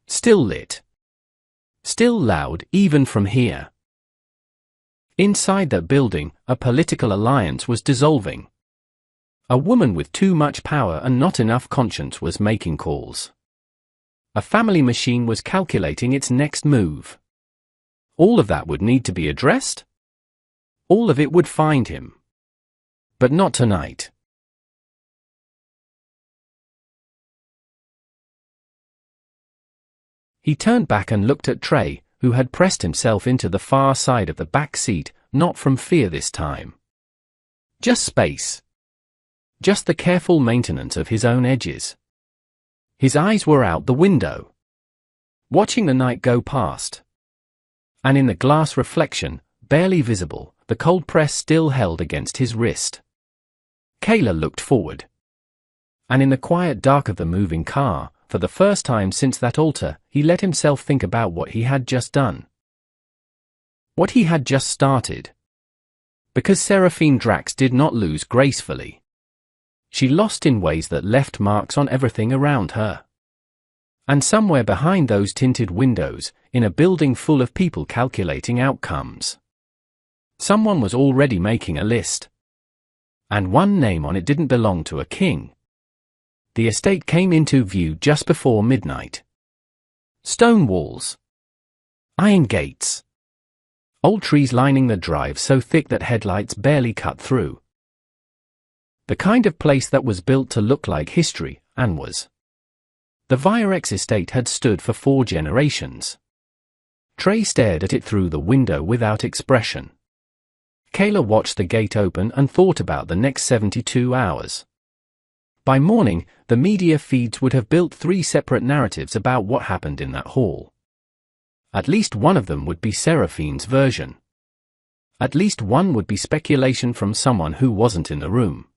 Still lit. Still loud, even from here. Inside that building, a political alliance was dissolving. A woman with too much power and not enough conscience was making calls. A family machine was calculating its next move. All of that would need to be addressed? All of it would find him. But not tonight. He turned back and looked at Trey, who had pressed himself into the far side of the back seat, not from fear this time. Just space. Just the careful maintenance of his own edges. His eyes were out the window, watching the night go past. And in the glass reflection, barely visible, the cold press still held against his wrist. Kayla looked forward. And in the quiet dark of the moving car, for the first time since that altar, he let himself think about what he had just done. What he had just started. Because Seraphine Drax did not lose gracefully. She lost in ways that left marks on everything around her. And somewhere behind those tinted windows, in a building full of people calculating outcomes, someone was already making a list. And one name on it didn't belong to a king. The estate came into view just before midnight. Stone walls. Iron gates. Old trees lining the drive so thick that headlights barely cut through. The kind of place that was built to look like history, and was. The Virex estate had stood for 4 generations. Trey stared at it through the window without expression. Kayla watched the gate open and thought about the next 72 hours. By morning, the media feeds would have built 3 separate narratives about what happened in that hall. At least one of them would be Seraphine's version. At least one would be speculation from someone who wasn't in the room.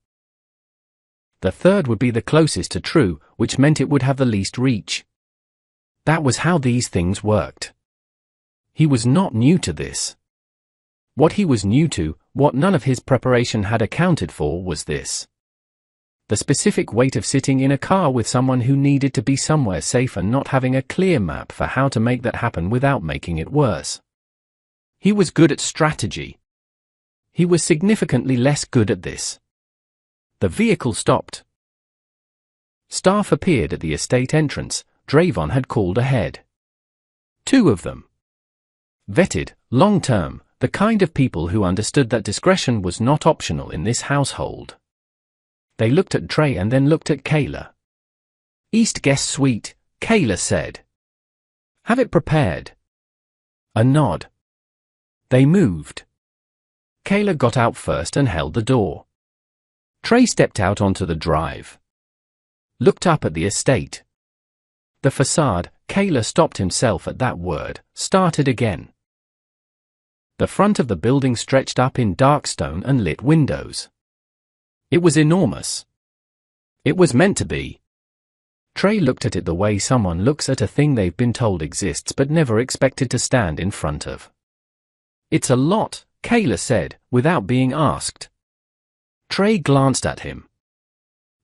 The third would be the closest to true, which meant it would have the least reach. That was how these things worked. He was not new to this. What he was new to, what none of his preparation had accounted for, was this. The specific weight of sitting in a car with someone who needed to be somewhere safe and not having a clear map for how to make that happen without making it worse. He was good at strategy. He was significantly less good at this. The vehicle stopped. Staff appeared at the estate entrance. Dravon had called ahead. 2 of them. Vetted, long-term, the kind of people who understood that discretion was not optional in this household. They looked at Trey and then looked at Kayla. East Guest Suite, Kayla said. Have it prepared. A nod. They moved. Kayla got out first and held the door. Trey stepped out onto the drive. Looked up at the estate. The facade, Kayla stopped himself at that word, started again. The front of the building stretched up in dark stone and lit windows. It was enormous. It was meant to be. Trey looked at it the way someone looks at a thing they've been told exists but never expected to stand in front of. It's a lot, Kayla said, without being asked. Trey glanced at him.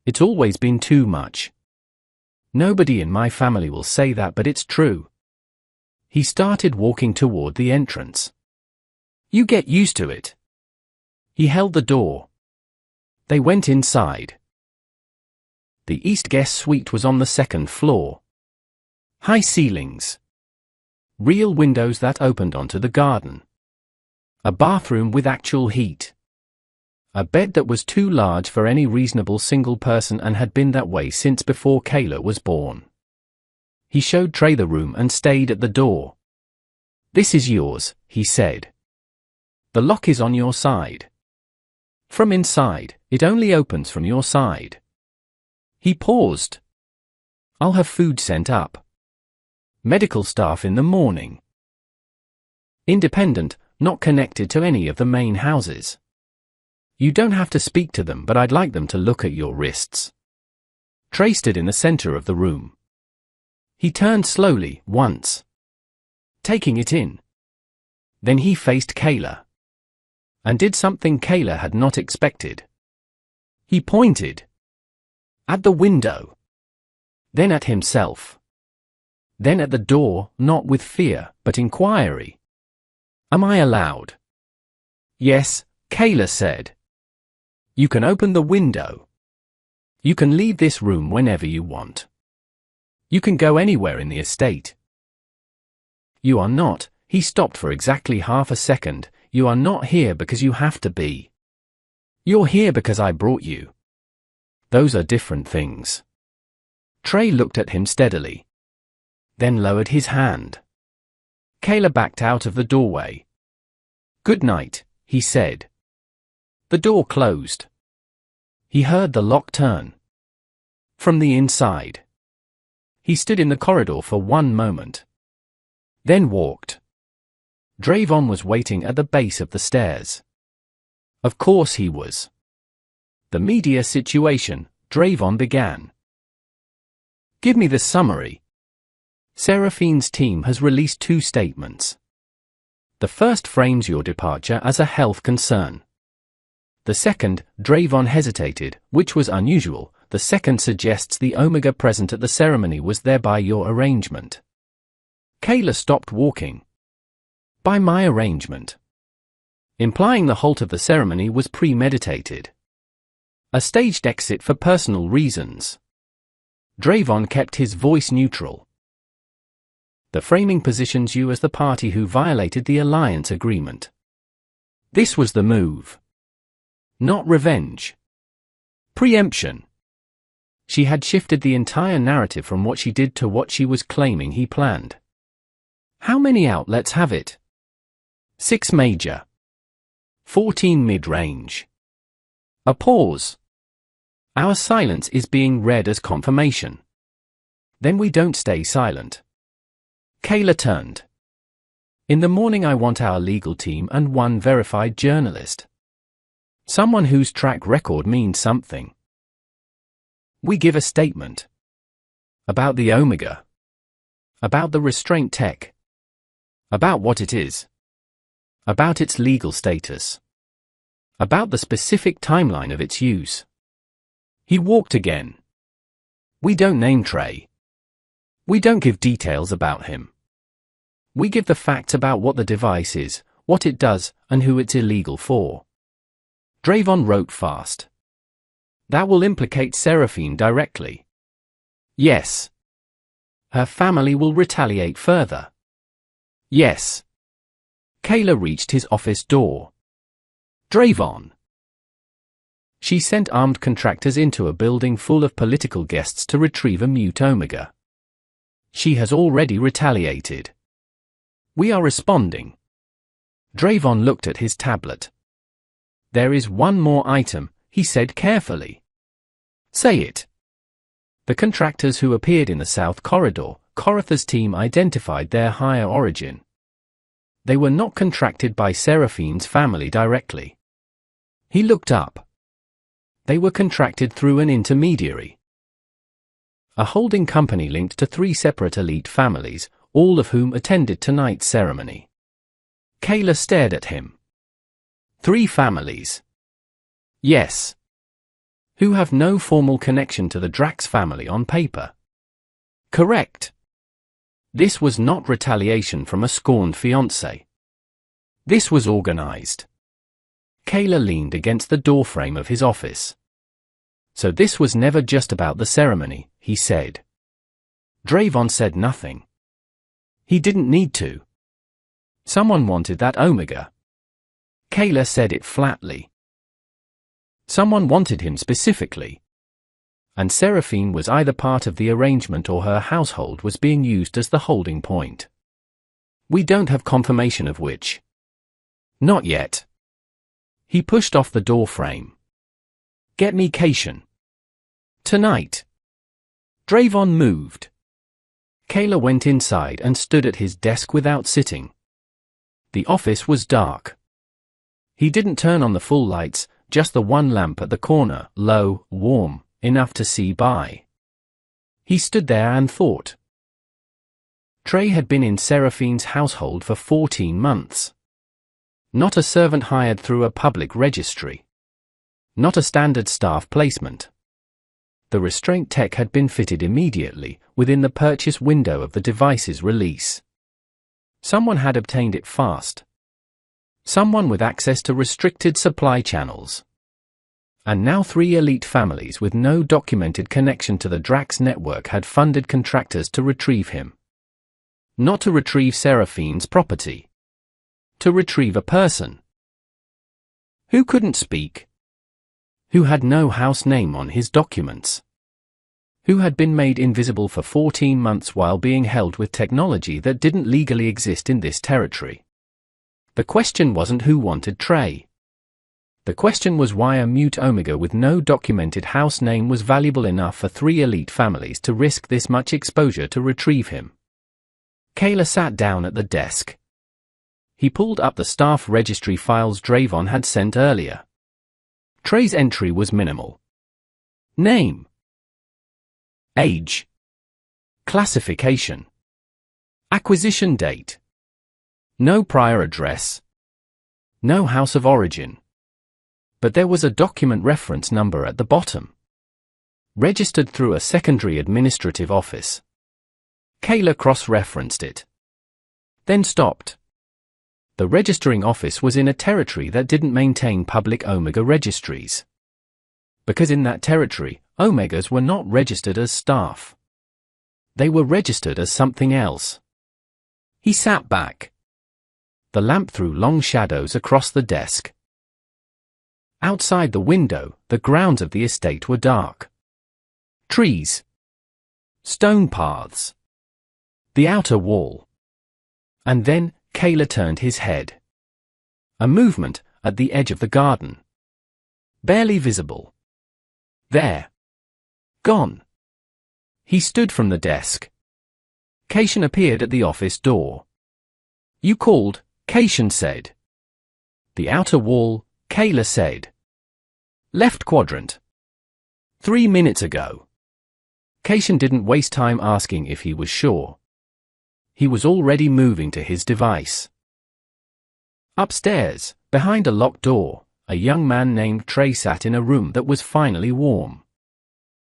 It's always been too much. Nobody in my family will say that, but it's true. He started walking toward the entrance. You get used to it. He held the door. They went inside. The East Guest Suite was on the 2nd floor. High ceilings. Real windows that opened onto the garden. A bathroom with actual heat. A bed that was too large for any reasonable single person and had been that way since before Kayla was born. He showed Trey the room and stayed at the door. This is yours, he said. The lock is on your side. From inside, it only opens from your side. He paused. I'll have food sent up. Medical staff in the morning. Independent, not connected to any of the main houses. You don't have to speak to them, but I'd like them to look at your wrists. Trey stood in the center of the room. He turned slowly, once. Taking it in. Then he faced Kayla. And did something Kayla had not expected. He pointed. At the window. Then at himself. Then at the door, not with fear, but inquiry. Am I allowed? Yes, Kayla said. You can open the window. You can leave this room whenever you want. You can go anywhere in the estate. You are not, he stopped for exactly half a second, you are not here because you have to be. You're here because I brought you. Those are different things. Trey looked at him steadily, then lowered his hand. Kayla backed out of the doorway. "Good night," he said. The door closed. He heard the lock turn. From the inside. He stood in the corridor for one moment. Then walked. Drayvon was waiting at the base of the stairs. Of course he was. The media situation, Drayvon began. "Give me the summary." Seraphine's team has released 2 statements. The first frames your departure as a health concern. The second, Drayvon hesitated, which was unusual. The second suggests the Omega present at the ceremony was there by your arrangement. Kayla stopped walking. By my arrangement. Implying the halt of the ceremony was premeditated. A staged exit for personal reasons. Drayvon kept his voice neutral. The framing positions you as the party who violated the alliance agreement. This was the move. Not revenge. Preemption. She had shifted the entire narrative from what she did to what she was claiming he planned. How many outlets have it? 6 major. 14 mid-range. A pause. Our silence is being read as confirmation. Then we don't stay silent. Kayla turned. In the morning I want our legal team and 1 verified journalist. Someone whose track record means something. We give a statement. About the Omega. About the restraint tech. About what it is. About its legal status. About the specific timeline of its use. He walked again. We don't name Trey. We don't give details about him. We give the facts about what the device is, what it does, and who it's illegal for. Drayvon wrote fast. That will implicate Seraphine directly. Yes. Her family will retaliate further. Yes. Kayla reached his office door. Drayvon. She sent armed contractors into a building full of political guests to retrieve a mute Omega. She has already retaliated. We are responding. Drayvon looked at his tablet. There is one more item, he said carefully. Say it. The contractors who appeared in the South Corridor, Koratha's team identified their higher origin. They were not contracted by Seraphine's family directly. He looked up. They were contracted through an intermediary. A holding company linked to 3 separate elite families, all of whom attended tonight's ceremony. Kayla stared at him. 3 families. Yes. Who have no formal connection to the Drax family on paper. Correct. This was not retaliation from a scorned fiancé. This was organized. Kayla leaned against the doorframe of his office. So this was never just about the ceremony, he said. Drayvon said nothing. He didn't need to. Someone wanted that Omega. Kayla said it flatly. Someone wanted him specifically. And Seraphine was either part of the arrangement or her household was being used as the holding point. We don't have confirmation of which. Not yet. He pushed off the door frame. Get me Cation. Tonight. Drayvon moved. Kayla went inside and stood at his desk without sitting. The office was dark. He didn't turn on the full lights, just the one lamp at the corner, low, warm, enough to see by. He stood there and thought. Trey had been in Seraphine's household for 14 months. Not a servant hired through a public registry. Not a standard staff placement. The restraint tech had been fitted immediately, within the purchase window of the device's release. Someone had obtained it fast. Someone with access to restricted supply channels. And now 3 elite families with no documented connection to the Drax network had funded contractors to retrieve him. Not to retrieve Seraphine's property. To retrieve a person. Who couldn't speak. who had no house name on his documents, who had been made invisible for 14 months while being held with technology that didn't legally exist in this territory. The question wasn't who wanted Trey. The question was why a mute Omega with no documented house name was valuable enough for 3 elite families to risk this much exposure to retrieve him. Kayla sat down at the desk. He pulled up the staff registry files Dravon had sent earlier. Trey's entry was minimal. Name. Age. Classification. Acquisition date. No prior address. No house of origin. But there was a document reference number at the bottom. Registered through a secondary administrative office. Kayla cross-referenced it. Then stopped. The registering office was in a territory that didn't maintain public Omega registries. Because in that territory, Omegas were not registered as staff. They were registered as something else. He sat back. The lamp threw long shadows across the desk. Outside the window, the grounds of the estate were dark. Trees. Stone paths. The outer wall. And then, Kayla turned his head. A movement at the edge of the garden. Barely visible. There. Gone. He stood from the desk. Kayshan appeared at the office door. You called, Kayshan said. The outer wall, Kayla said. Left quadrant. 3 minutes ago. Kayshan didn't waste time asking if he was sure. He was already moving to his device. Upstairs, behind a locked door, a young man named Trey sat in a room that was finally warm.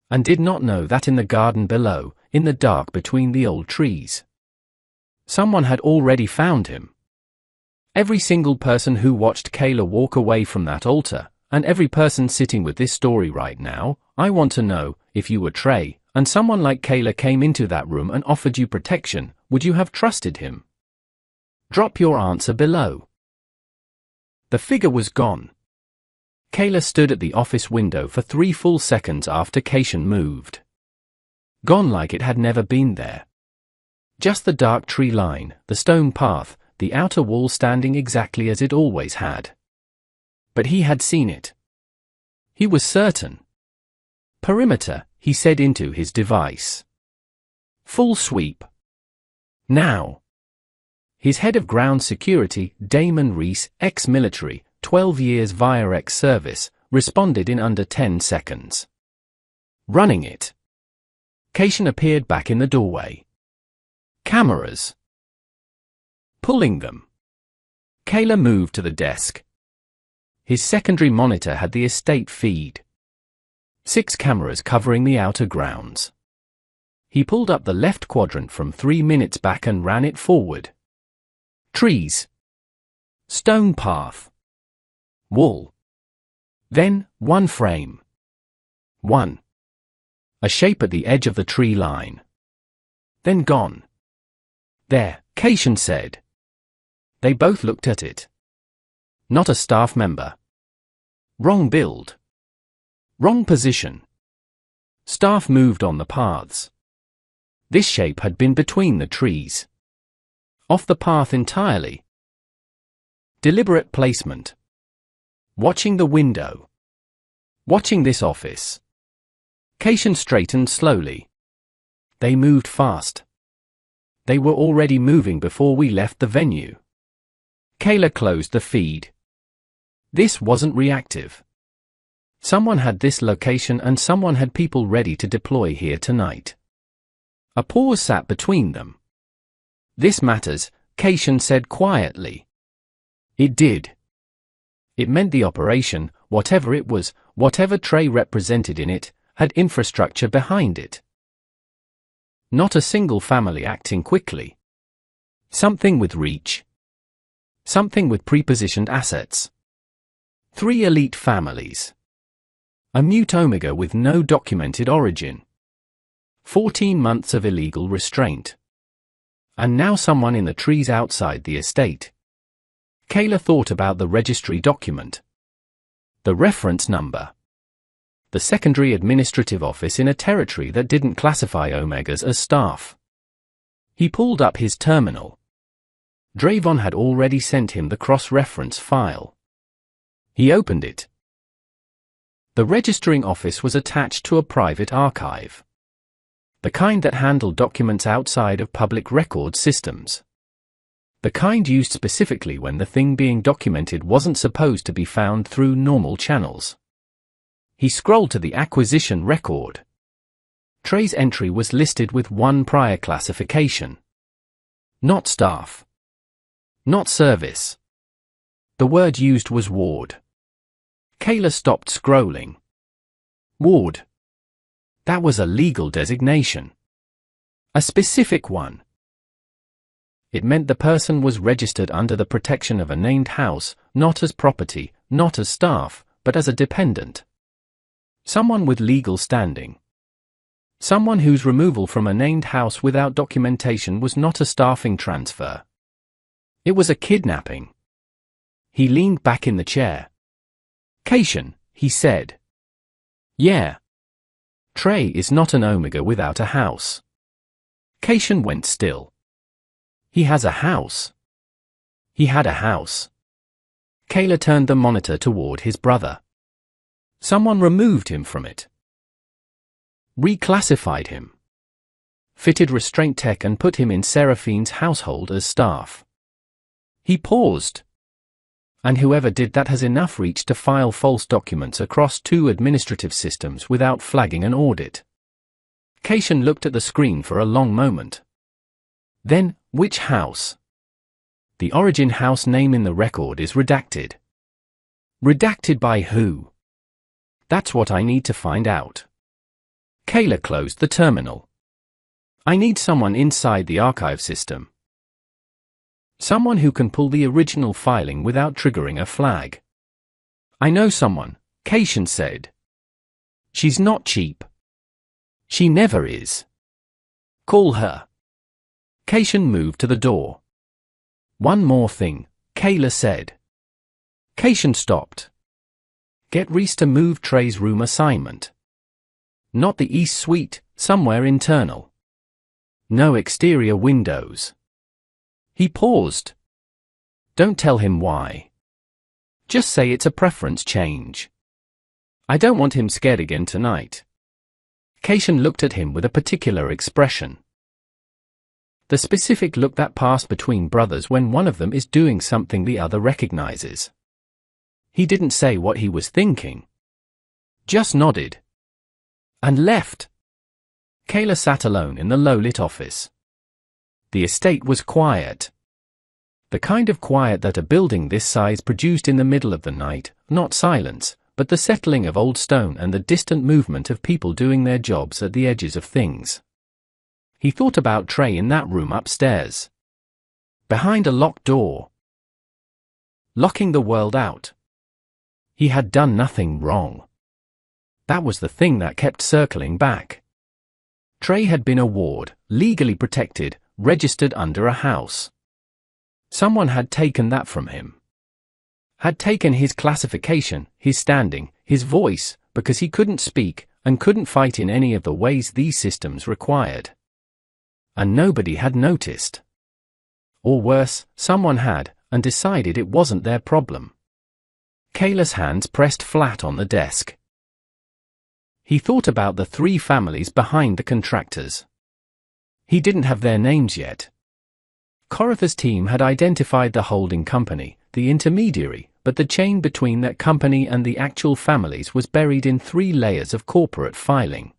And did not know that in the garden below, in the dark between the old trees, someone had already found him. Every single person who watched Kayla walk away from that altar, and every person sitting with this story right now, I want to know, if you were Trey, and someone like Kayla came into that room and offered you protection, would you have trusted him? Drop your answer below. The figure was gone. Kayla stood at the office window for 3 full seconds after Kayshan moved. Gone like it had never been there. Just the dark tree line, the stone path, the outer wall standing exactly as it always had. But he had seen it. He was certain. Perimeter, he said into his device. Full sweep. Now. His head of ground security, Damon Reese, ex-military, 12 years via ex-service, responded in under 10 seconds. Running it. Kayshan appeared back in the doorway. Cameras. Pulling them. Kayla moved to the desk. His secondary monitor had the estate feed. 6 cameras covering the outer grounds. He pulled up the left quadrant from 3 minutes back and ran it forward. Trees. Stone path. Wall. Then, 1 frame. 1. A shape at the edge of the tree line. Then gone. There, Kayshan said. They both looked at it. Not a staff member. Wrong build. Wrong position. Staff moved on the paths. This shape had been between the trees. Off the path entirely. Deliberate placement. Watching the window. Watching this office. Kayshan straightened slowly. They moved fast. They were already moving before we left the venue. Kayla closed the feed. This wasn't reactive. Someone had this location and someone had people ready to deploy here tonight. A pause sat between them. This matters, Kayshan said quietly. It did. It meant the operation, whatever it was, whatever Trey represented in it, had infrastructure behind it. Not a single family acting quickly. Something with reach. Something with prepositioned assets. 3 elite families. A mute Omega with no documented origin. 14 months of illegal restraint. And now someone in the trees outside the estate. Kayla thought about the registry document. The reference number. The secondary administrative office in a territory that didn't classify Omegas as staff. He pulled up his terminal. Drayvon had already sent him the cross-reference file. He opened it. The registering office was attached to a private archive. The kind that handled documents outside of public record systems. The kind used specifically when the thing being documented wasn't supposed to be found through normal channels. He scrolled to the acquisition record. Trey's entry was listed with one prior classification. Not staff. Not service. The word used was ward. Kayla stopped scrolling. Ward. That was a legal designation. A specific one. It meant the person was registered under the protection of a named house, not as property, not as staff, but as a dependent. Someone with legal standing. Someone whose removal from a named house without documentation was not a staffing transfer. It was a kidnapping. He leaned back in the chair. Cation, he said. Yeah. Trey is not an Omega without a house. Cation went still. He has a house. He had a house. Kayla turned the monitor toward his brother. Someone removed him from it. Reclassified him. Fitted restraint tech and put him in Seraphine's household as staff. He paused. And whoever did that has enough reach to file false documents across 2 administrative systems without flagging an audit. Cation looked at the screen for a long moment. Then, which house? The origin house name in the record is redacted. Redacted by who? That's what I need to find out. Kayla closed the terminal. I need someone inside the archive system. Someone who can pull the original filing without triggering a flag. I know someone, Cation said. She's not cheap. She never is. Call her. Cation moved to the door. One more thing, Kayla said. Cation stopped. Get Reese to move Trey's room assignment. Not the East Suite, somewhere internal. No exterior windows. He paused. Don't tell him why. Just say it's a preference change. I don't want him scared again tonight. Cation looked at him with a particular expression. The specific look that passed between brothers when one of them is doing something the other recognizes. He didn't say what he was thinking. Just nodded. And left. Kayla sat alone in the low-lit office. The estate was quiet. The kind of quiet that a building this size produced in the middle of the night, not silence, but the settling of old stone and the distant movement of people doing their jobs at the edges of things. He thought about Trey in that room upstairs. Behind a locked door. Locking the world out. He had done nothing wrong. That was the thing that kept circling back. Trey had been a ward, legally protected, registered under a house. Someone had taken that from him. Had taken his classification, his standing, his voice, because he couldn't speak and couldn't fight in any of the ways these systems required. And nobody had noticed. Or worse, someone had, and decided it wasn't their problem. Kayla's hands pressed flat on the desk. He thought about the 3 families behind the contractors. He didn't have their names yet. Coratha's team had identified the holding company, the intermediary, but the chain between that company and the actual families was buried in 3 layers of corporate filing.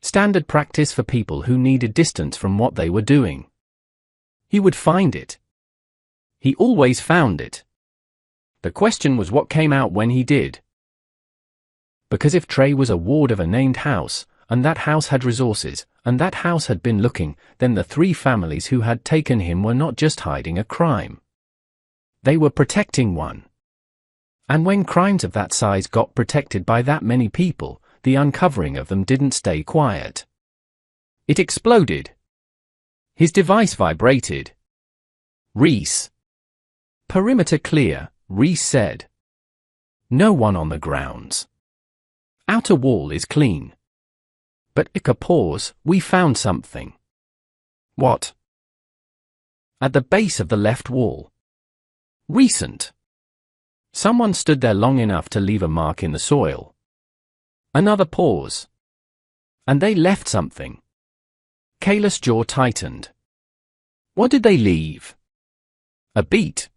Standard practice for people who needed distance from what they were doing. He would find it. He always found it. The question was what came out when he did. Because if Trey was a ward of a named house, and that house had resources, and that house had been looking, then the 3 families who had taken him were not just hiding a crime. They were protecting one. And when crimes of that size got protected by that many people, the uncovering of them didn't stay quiet. It exploded. His device vibrated. Reese. Perimeter clear, Reese said. No one on the grounds. Outer wall is clean. But a pause, we found something. What? At the base of the left wall. Recent. Someone stood there long enough to leave a mark in the soil. Another pause. And they left something. Kayla's jaw tightened. What did they leave? A beat.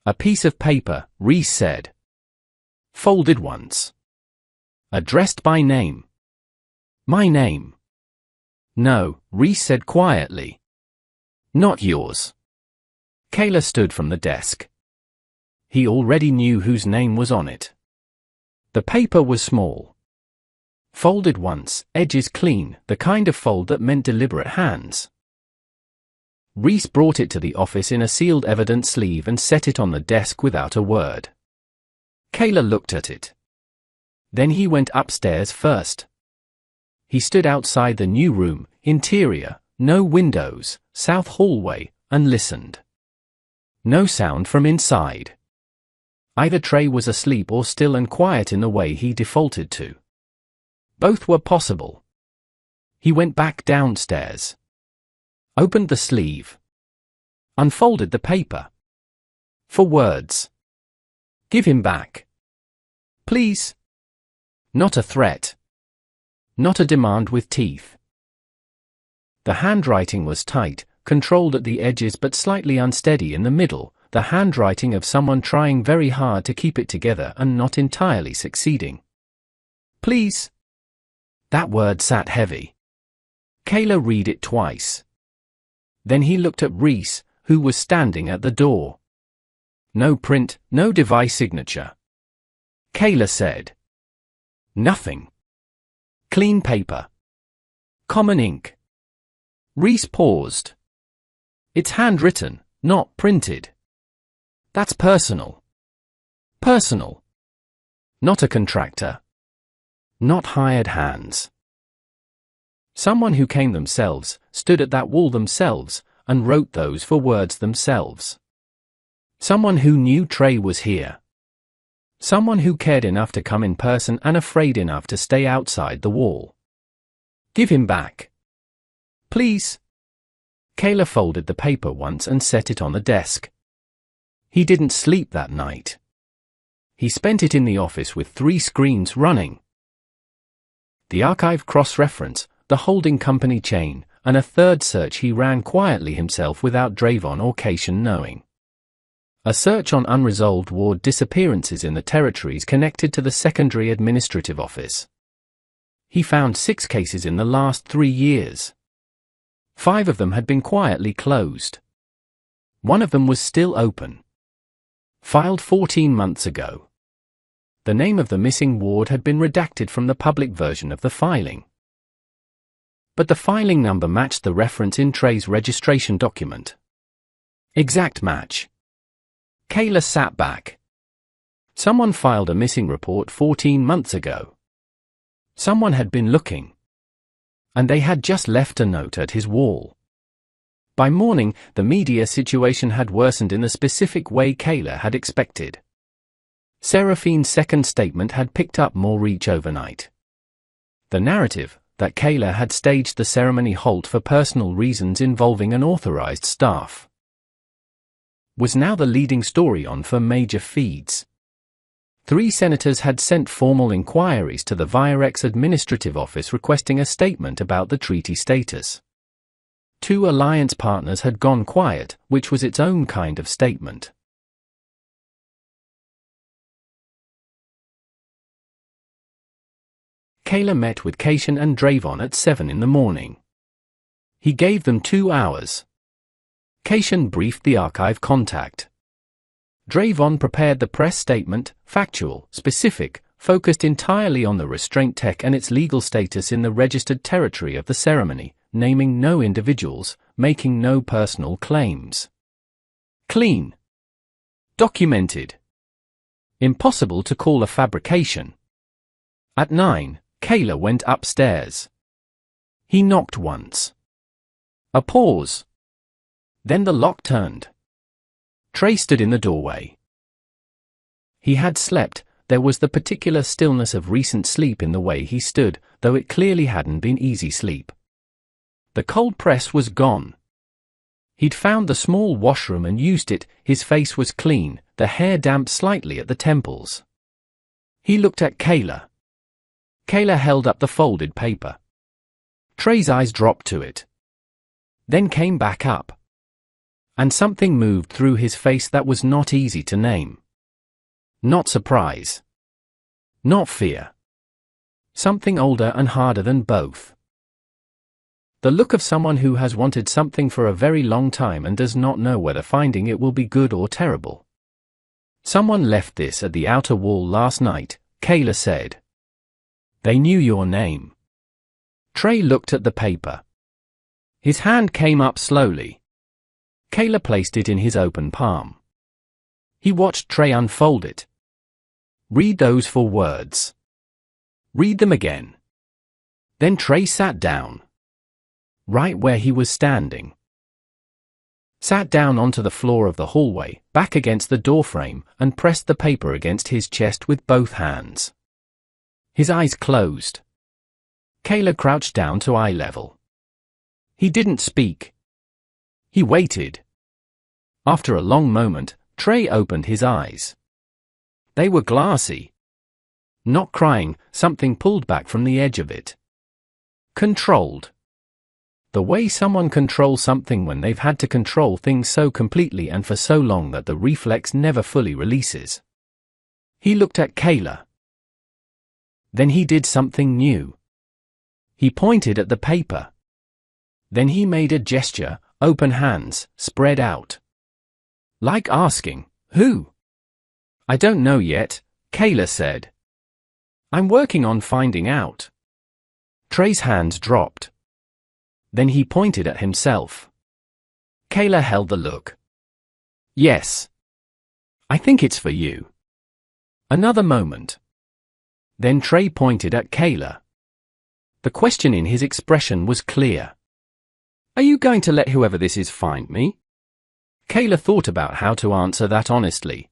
A piece of paper, Reese said. Folded once. Addressed by name. My name. No, Reese said quietly. Not yours. Kayla stood from the desk. He already knew whose name was on it. The paper was small. Folded once, edges clean, the kind of fold that meant deliberate hands. Reese brought it to the office in a sealed evidence sleeve and set it on the desk without a word. Kayla looked at it. Then he went upstairs first. He stood outside the new room, interior, no windows, south hallway, and listened. No sound from inside. Either Trey was asleep or still and quiet in the way he defaulted to. Both were possible. He went back downstairs. Opened the sleeve. Unfolded the paper. For words. Give him back. Please. Not a threat. Not a demand with teeth. The handwriting was tight, controlled at the edges but slightly unsteady in the middle, the handwriting of someone trying very hard to keep it together and not entirely succeeding. Please. That word sat heavy. Kayla read it twice. Then he looked at Reese, who was standing at the door. No print, no device signature. Kayla said. Nothing. Clean paper. Common ink. Reese paused. It's handwritten, not printed. That's personal. Personal. Not a contractor. Not hired hands. Someone who came themselves, stood at that wall themselves, and wrote those for words themselves. Someone who knew Trey was here. Someone who cared enough to come in person and afraid enough to stay outside the wall. Give him back. Please. Kayla folded the paper once and set it on the desk. He didn't sleep that night. He spent it in the office with 3 screens running. The archive cross-reference, the holding company chain, and a third search he ran quietly himself without Drayvon or Cation knowing. A search on unresolved ward disappearances in the territories connected to the secondary administrative office. He found 6 cases in the last 3 years. 5 of them had been quietly closed. 1 of them was still open. Filed 14 months ago. The name of the missing ward had been redacted from the public version of the filing. But the filing number matched the reference in Trey's registration document. Exact match. Kayla sat back. Someone filed a missing report 14 months ago. Someone had been looking. And they had just left a note at his wall. By morning, the media situation had worsened in the specific way Kayla had expected. Seraphine's second statement had picked up more reach overnight. The narrative, that Kayla had staged the ceremony halt for personal reasons involving unauthorized staff, was now the leading story on 4 major feeds. 3 senators had sent formal inquiries to the Virex administrative office requesting a statement about the treaty status. 2 alliance partners had gone quiet, which was its own kind of statement. Kayla met with Cation and Drayvon at 7 in the morning. He gave them 2 hours. Cation briefed the archive contact. Drayvon prepared the press statement, factual, specific, focused entirely on the restraint tech and its legal status in the registered territory of the ceremony, naming no individuals, making no personal claims. Clean. Documented. Impossible to call a fabrication. At 9, Kayla went upstairs. He knocked once. A pause. Then the lock turned. Trey stood in the doorway. He had slept, there was the particular stillness of recent sleep in the way he stood, though it clearly hadn't been easy sleep. The cold press was gone. He'd found the small washroom and used it. His face was clean, the hair damp slightly at the temples. He looked at Kayla. Kayla held up the folded paper. Trey's eyes dropped to it, then came back up. And something moved through his face that was not easy to name. Not surprise. Not fear. Something older and harder than both. The look of someone who has wanted something for a very long time and does not know whether finding it will be good or terrible. Someone left this at the outer wall last night, Kayla said. They knew your name. Trey looked at the paper. His hand came up slowly. Kayla placed it in his open palm. He watched Trey unfold it. Read those 4 words. Read them again. Then Trey sat down. Right where he was standing. Sat down onto the floor of the hallway, back against the doorframe, and pressed the paper against his chest with both hands. His eyes closed. Kayla crouched down to eye level. He didn't speak. He waited. After a long moment, Trey opened his eyes. They were glassy. Not crying, something pulled back from the edge of it. Controlled. The way someone controls something when they've had to control things so completely and for so long that the reflex never fully releases. He looked at Kayla. Then he did something new. He pointed at the paper. Then he made a gesture, open hands, spread out. Like asking, who? I don't know yet, Kayla said. I'm working on finding out. Trey's hands dropped. Then he pointed at himself. Kayla held the look. Yes. I think it's for you. Another moment. Then Trey pointed at Kayla. The question in his expression was clear. Are you going to let whoever this is find me? Kayla thought about how to answer that honestly.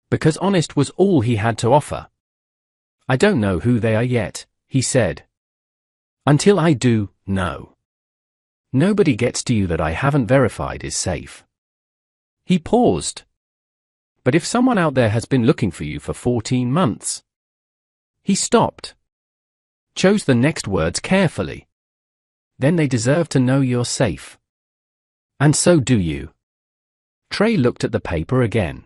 Because honest was all he had to offer. I don't know who they are yet, he said. Until I do, no. Nobody gets to you that I haven't verified is safe. He paused. But if someone out there has been looking for you for 14 months. He stopped. Chose the next words carefully. Then they deserve to know you're safe. And so do you. Trey looked at the paper again.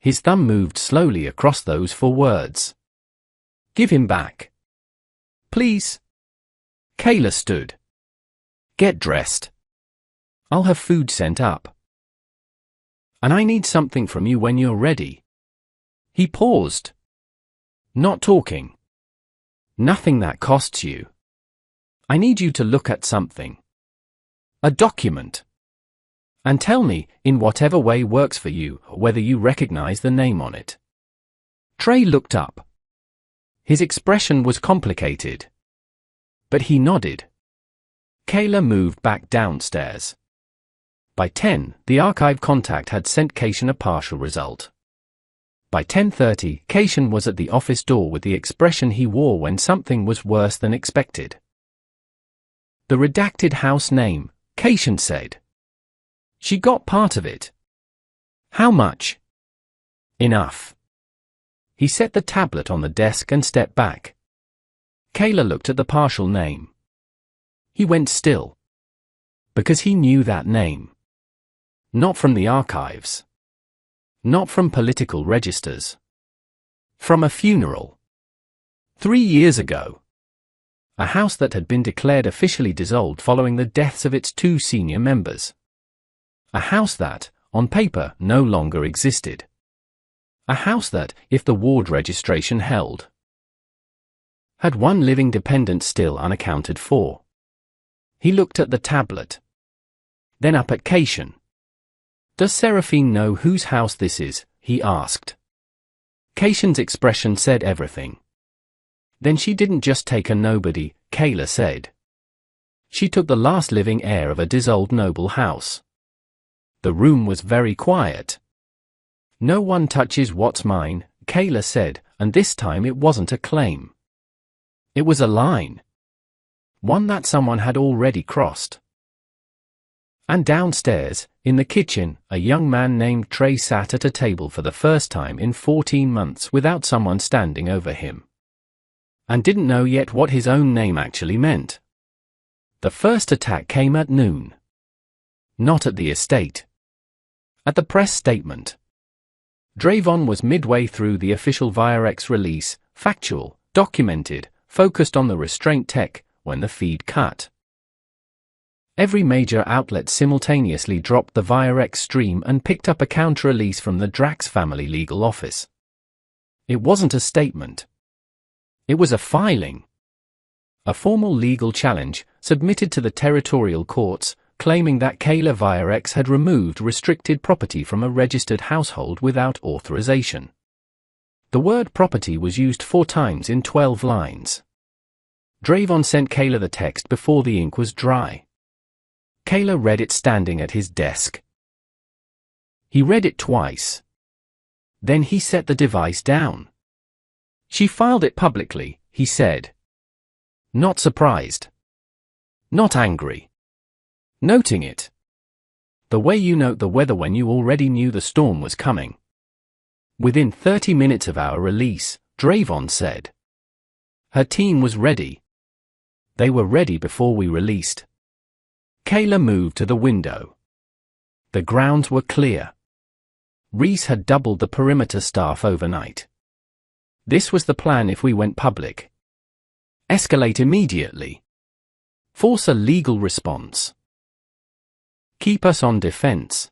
His thumb moved slowly across those 4 words. Give him back. Please. Kayla stood. Get dressed. I'll have food sent up. And I need something from you when you're ready. He paused. Not talking. Nothing that costs you. I need you to look at something. A document. And tell me, in whatever way works for you, whether you recognize the name on it. Trey looked up. His expression was complicated. But he nodded. Kayla moved back downstairs. By 10, the archive contact had sent Kayshan a partial result. By 10:30, Kayshan was at the office door with the expression he wore when something was worse than expected. The redacted house name, Kayshan said. She got part of it. How much? Enough. He set the tablet on the desk and stepped back. Kayla looked at the partial name. He went still. Because he knew that name. Not from the archives. Not from political registers. From a funeral. 3 years ago. A house that had been declared officially dissolved following the deaths of its 2 senior members. A house that, on paper, no longer existed. A house that, if the ward registration held, had 1 living dependent still unaccounted for. He looked at the tablet. Then up at Kayshan. Does Seraphine know whose house this is? He asked. Kayshan's expression said everything. Then she didn't just take a nobody, Kayla said. She took the last living heir of a dissolved noble house. The room was very quiet. No one touches what's mine, Kayla said, and this time it wasn't a claim. It was a line. One that someone had already crossed. And downstairs, in the kitchen, a young man named Trey sat at a table for the first time in 14 months without someone standing over him. And didn't know yet what his own name actually meant. The first attack came at noon. Not at the estate. At the press statement. Drayvon was midway through the official Fiancee release, factual, documented, focused on the restraint tech, when the feed cut. Every major outlet simultaneously dropped the Fiancee stream and picked up a counter-release from the Drax family legal office. It wasn't a statement. It was a filing. A formal legal challenge, submitted to the territorial courts, claiming that Kayla Fiancee had removed restricted property from a registered household without authorization. The word property was used 4 times in 12 lines. Drayvon sent Kayla the text before the ink was dry. Kayla read it standing at his desk. He read it twice. Then he set the device down. She filed it publicly, he said. Not surprised. Not angry. Noting it. The way you note the weather when you already knew the storm was coming. Within 30 minutes of our release, Drayvon said. Her team was ready. They were ready before we released. Kayla moved to the window. The grounds were clear. Reese had doubled the perimeter staff overnight. This was the plan if we went public. Escalate immediately. Force a legal response. Keep us on defense.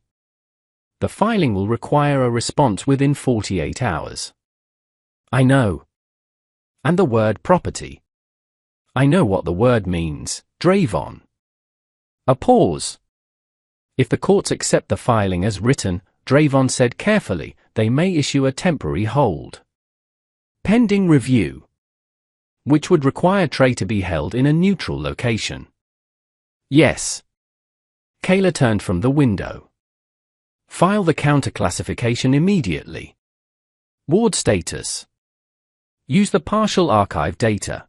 The filing will require a response within 48 hours. I know. And the word property. I know what the word means, Drayvon. A pause. If the courts accept the filing as written, Drayvon said carefully, they may issue a temporary hold. Pending review. Which would require Trey to be held in a neutral location. Yes. Kayla turned from the window. File the counter-classification immediately. Ward status. Use the partial archive data.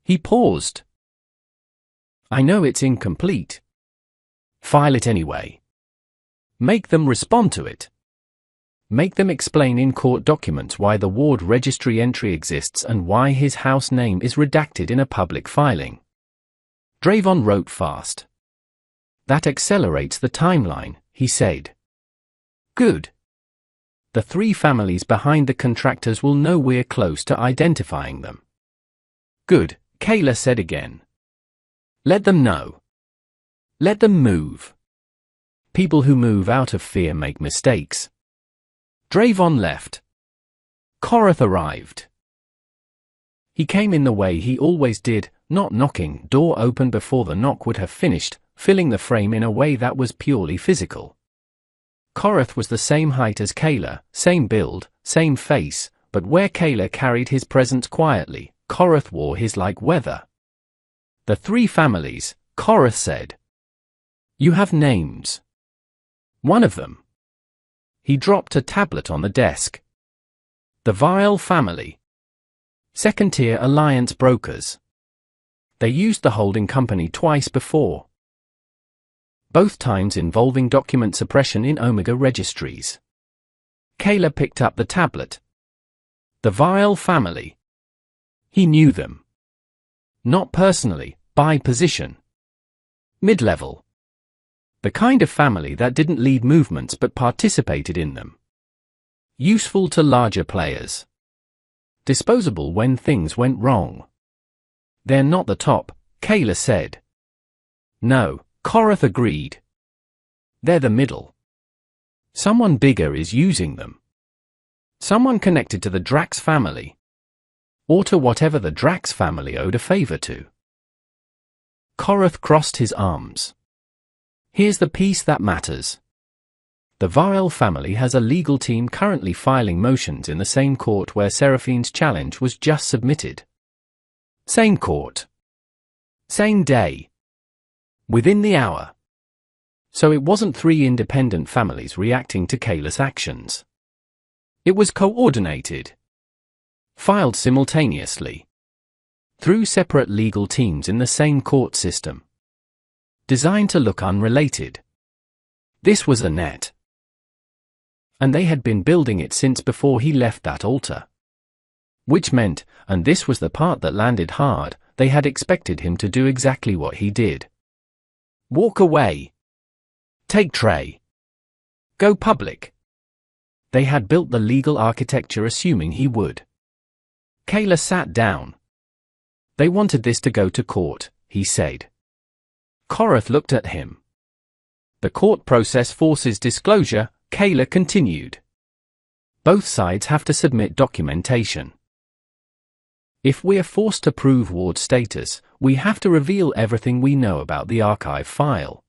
He paused. I know it's incomplete. File it anyway. Make them respond to it. Make them explain in court documents why the ward registry entry exists and why his house name is redacted in a public filing. Drayvon wrote fast. That accelerates the timeline, he said. Good. The 3 families behind the contractors will know we're close to identifying them. Good, Kayla said again. Let them know. Let them move. People who move out of fear make mistakes. Drayvon left. Korath arrived. He came in the way he always did, not knocking, door open before the knock would have finished, filling the frame in a way that was purely physical. Korath was the same height as Kayla, same build, same face, but where Kayla carried his presence quietly, Korath wore his like weather. The 3 families, Korath said. You have names. One of them. He dropped a tablet on the desk. The Vial family. Second-tier alliance brokers. They used the holding company twice before. Both times involving document suppression in Omega registries. Kayla picked up the tablet. The Vial family. He knew them. Not personally, by position. Mid-level. The kind of family that didn't lead movements but participated in them. Useful to larger players. Disposable when things went wrong. They're not the top, Kayla said. No, Korath agreed. They're the middle. Someone bigger is using them. Someone connected to the Drax family. Or to whatever the Drax family owed a favor to. Korath crossed his arms. Here's the piece that matters. The Vial family has a legal team currently filing motions in the same court where Seraphine's challenge was just submitted. Same court. Same day. Within the hour. So it wasn't 3 independent families reacting to Kayla's actions. It was coordinated, filed simultaneously, through separate legal teams in the same court system, designed to look unrelated. This was a net. And they had been building it since before he left that altar. Which meant, and this was the part that landed hard, they had expected him to do exactly what he did. Walk away. Take Trey. Go public. They had built the legal architecture assuming he would. Kayla sat down. They wanted this to go to court, he said. Korath looked at him. The court process forces disclosure, Kayla continued. Both sides have to submit documentation. If we're forced to prove Ward's status, we have to reveal everything we know about the archive file,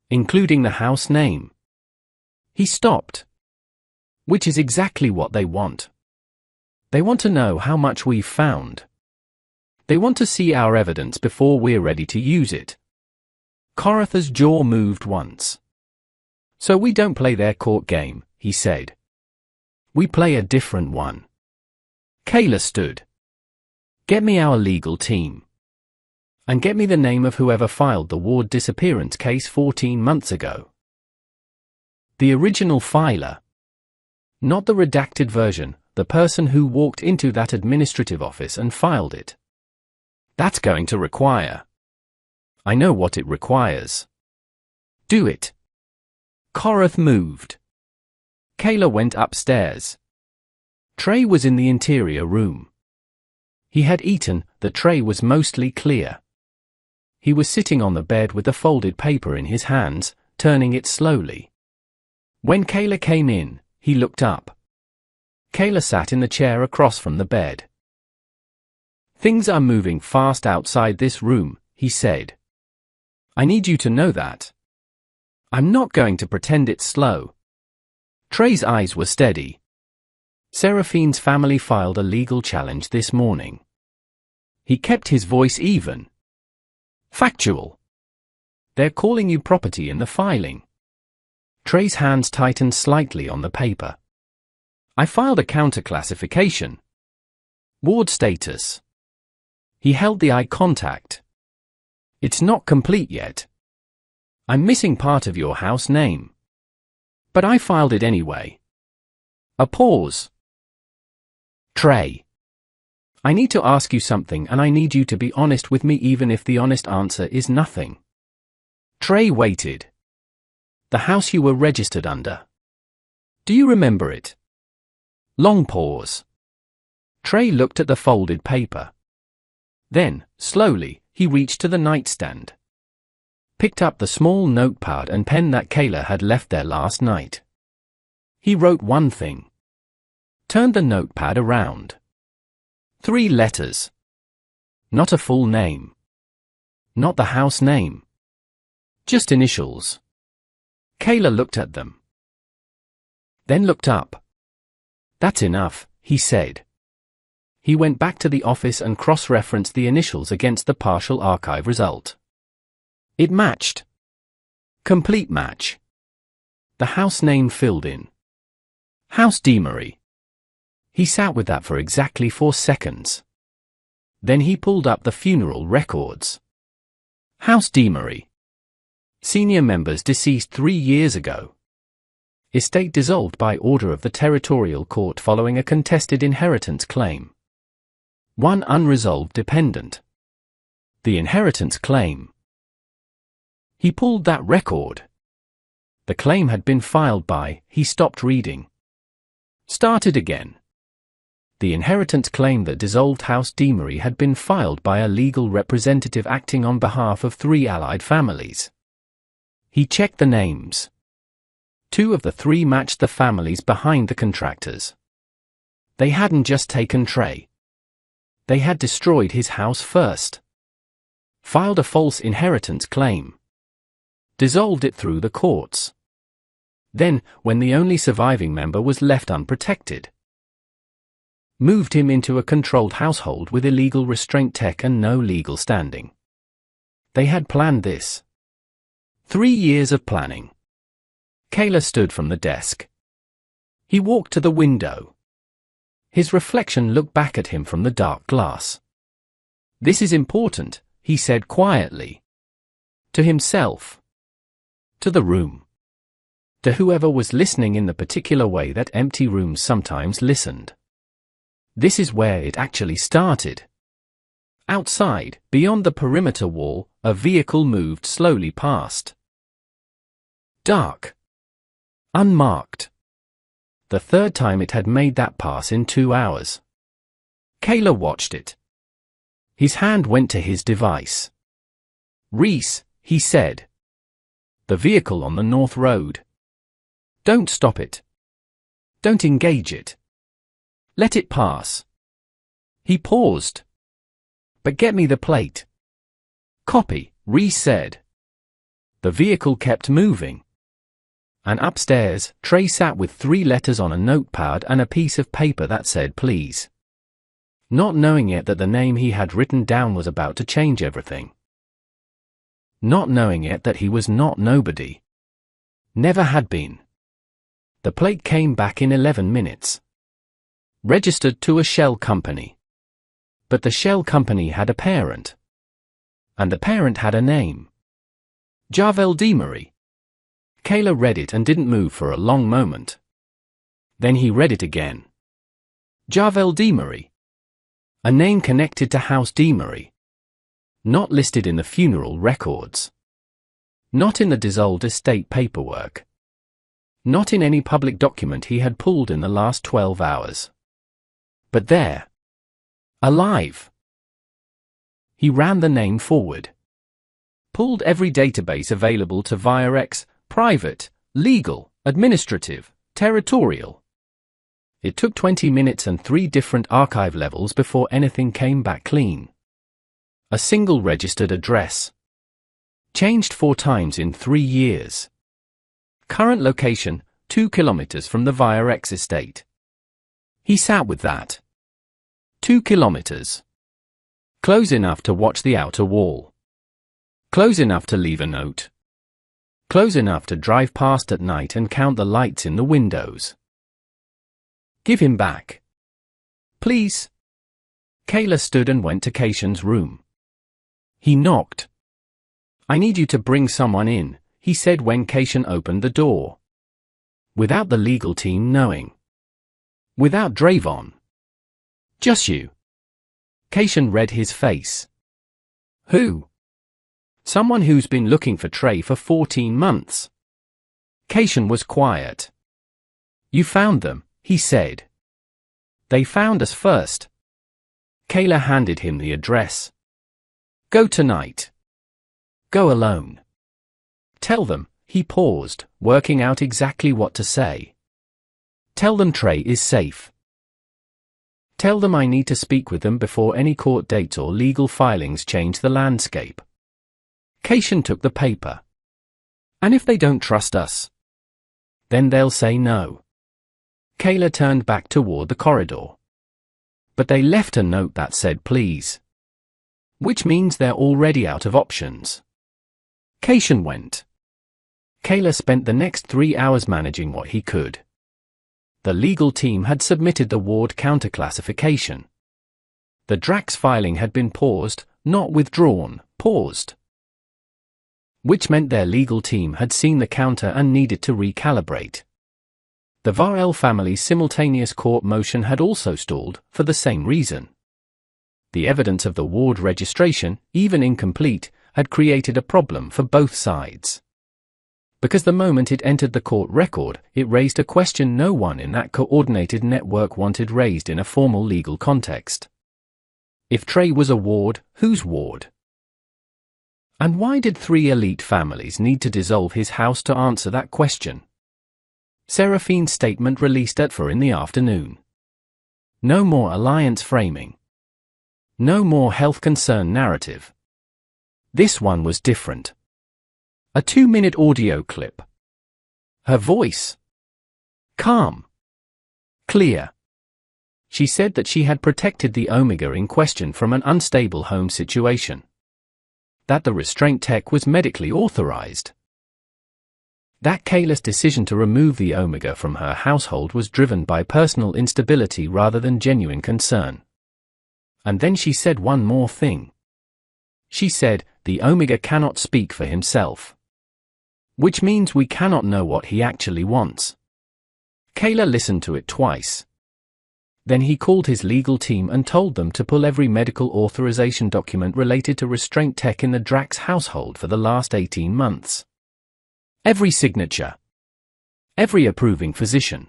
including the house name. He stopped. Which is exactly what they want. They want to know how much we've found. They want to see our evidence before we're ready to use it. Korath's jaw moved once. So we don't play their court game, he said. We play a different one. Kayla stood. Get me our legal team. And get me the name of whoever filed the Ward disappearance case 14 months ago. The original filer. Not the redacted version, the person who walked into that administrative office and filed it. That's going to require. I know what it requires. Do it. Korath moved. Kayla went upstairs. Trey was in the interior room. He had eaten, the tray was mostly clear. He was sitting on the bed with the folded paper in his hands, turning it slowly. When Kayla came in, he looked up. Kayla sat in the chair across from the bed. Things are moving fast outside this room, he said. I need you to know that. I'm not going to pretend it's slow. Trey's eyes were steady. Seraphine's family filed a legal challenge this morning. He kept his voice even. Factual. They're calling you property in the filing. Trey's hands tightened slightly on the paper. I filed a counter-classification. Ward status. He held the eye contact. It's not complete yet. I'm missing part of your house name. But I filed it anyway. A pause. Trey. I need to ask you something and I need you to be honest with me even if the honest answer is nothing. Trey waited. The house you were registered under. Do you remember it? Long pause. Trey looked at the folded paper. Then, slowly, he reached to the nightstand. Picked up the small notepad and pen that Kayla had left there last night. He wrote one thing. Turned the notepad around. 3 letters. Not a full name. Not the house name. Just initials. Kayla looked at them. Then looked up. That's enough, he said. He went back to the office and cross-referenced the initials against the partial archive result. It matched. Complete match. The house name filled in. House Deamery. He sat with that for exactly 4 seconds. Then he pulled up the funeral records. House Deamery. Senior members deceased 3 years ago. Estate dissolved by order of the Territorial Court following a contested inheritance claim. 1 unresolved dependent. The inheritance claim. He pulled that record. The claim had been filed by, he stopped reading. Started again. The inheritance claim that dissolved House Deamery had been filed by a legal representative acting on behalf of 3 allied families. He checked the names. 2 of the 3 matched the families behind the contractors. They hadn't just taken Trey. They had destroyed his house first. Filed a false inheritance claim. Dissolved it through the courts. Then, when the only surviving member was left unprotected, moved him into a controlled household with illegal restraint tech and no legal standing. They had planned this. 3 years of planning. Kayla stood from the desk. He walked to the window. His reflection looked back at him from the dark glass. "This is important," he said quietly. To himself. To the room. To whoever was listening in the particular way that empty rooms sometimes listened. This is where it actually started. Outside, beyond the perimeter wall, a vehicle moved slowly past. Dark. Unmarked. The third time it had made that pass in 2 hours. Kayla watched it. His hand went to his device. "Reese," he said. "The vehicle on the North Road. Don't stop it. Don't engage it. Let it pass." He paused. "But get me the plate." "Copy," Reese said. The vehicle kept moving. And upstairs, Trey sat with 3 letters on a notepad and a piece of paper that said please. Not knowing yet that the name he had written down was about to change everything. Not knowing yet that he was not nobody. Never had been. The plate came back in 11 minutes. Registered to a shell company. But the shell company had a parent. And the parent had a name. Javel Demery. Kayla read it and didn't move for a long moment. Then he read it again. Javel Demery. A name connected to House Demery. Not listed in the funeral records. Not in the dissolved estate paperwork. Not in any public document he had pulled in the last 12 hours. But there. Alive. He ran the name forward. Pulled every database available to VireX, private, legal, administrative, territorial. It took 20 minutes and 3 different archive levels before anything came back clean. A single registered address. Changed 4 times in 3 years. Current location, 2 kilometers from the VireX estate. He sat with that. 2 kilometers. Close enough to watch the outer wall. Close enough to leave a note. Close enough to drive past at night and count the lights in the windows. Give him back. Please. Kayla stood and went to Kayshan's room. He knocked. "I need you to bring someone in," he said when Kayshan opened the door. Without the legal team knowing. Without Dravon. "Just you." Kayshan read his face. "Who?" "Someone who's been looking for Trey for 14 months. Kayshan was quiet. "You found them," he said. "They found us first." Kayla handed him the address. "Go tonight. Go alone. Tell them," he paused, working out exactly what to say. "Tell them Trey is safe. Tell them I need to speak with them before any court dates or legal filings change the landscape." Kayshan took the paper. "And if they don't trust us? Then they'll say no." Kayla turned back toward the corridor. "But they left a note that said please. Which means they're already out of options." Kayshan went. Kayla spent the next 3 hours managing what he could. The legal team had submitted the Ward counterclassification. The Drax filing had been paused, not withdrawn, paused. Which meant their legal team had seen the counter and needed to recalibrate. The Varel family's simultaneous court motion had also stalled, for the same reason. The evidence of the Ward registration, even incomplete, had created a problem for both sides. Because the moment it entered the court record, it raised a question no one in that coordinated network wanted raised in a formal legal context. If Trey was a Ward, whose Ward? And why did 3 elite families need to dissolve his house to answer that question? Seraphine's statement released at 4 in the afternoon. No more alliance framing. No more health concern narrative. This one was different. A 2-minute audio clip. Her voice. Calm. Clear. She said that she had protected the Omega in question from an unstable home situation. That the restraint tech was medically authorized. That Kayla's decision to remove the Omega from her household was driven by personal instability rather than genuine concern. And then she said one more thing. She said, the Omega cannot speak for himself. Which means we cannot know what he actually wants. Kayla listened to it twice. Then he called his legal team and told them to pull every medical authorization document related to restraint tech in the Drax household for the last 18 months. Every signature. Every approving physician.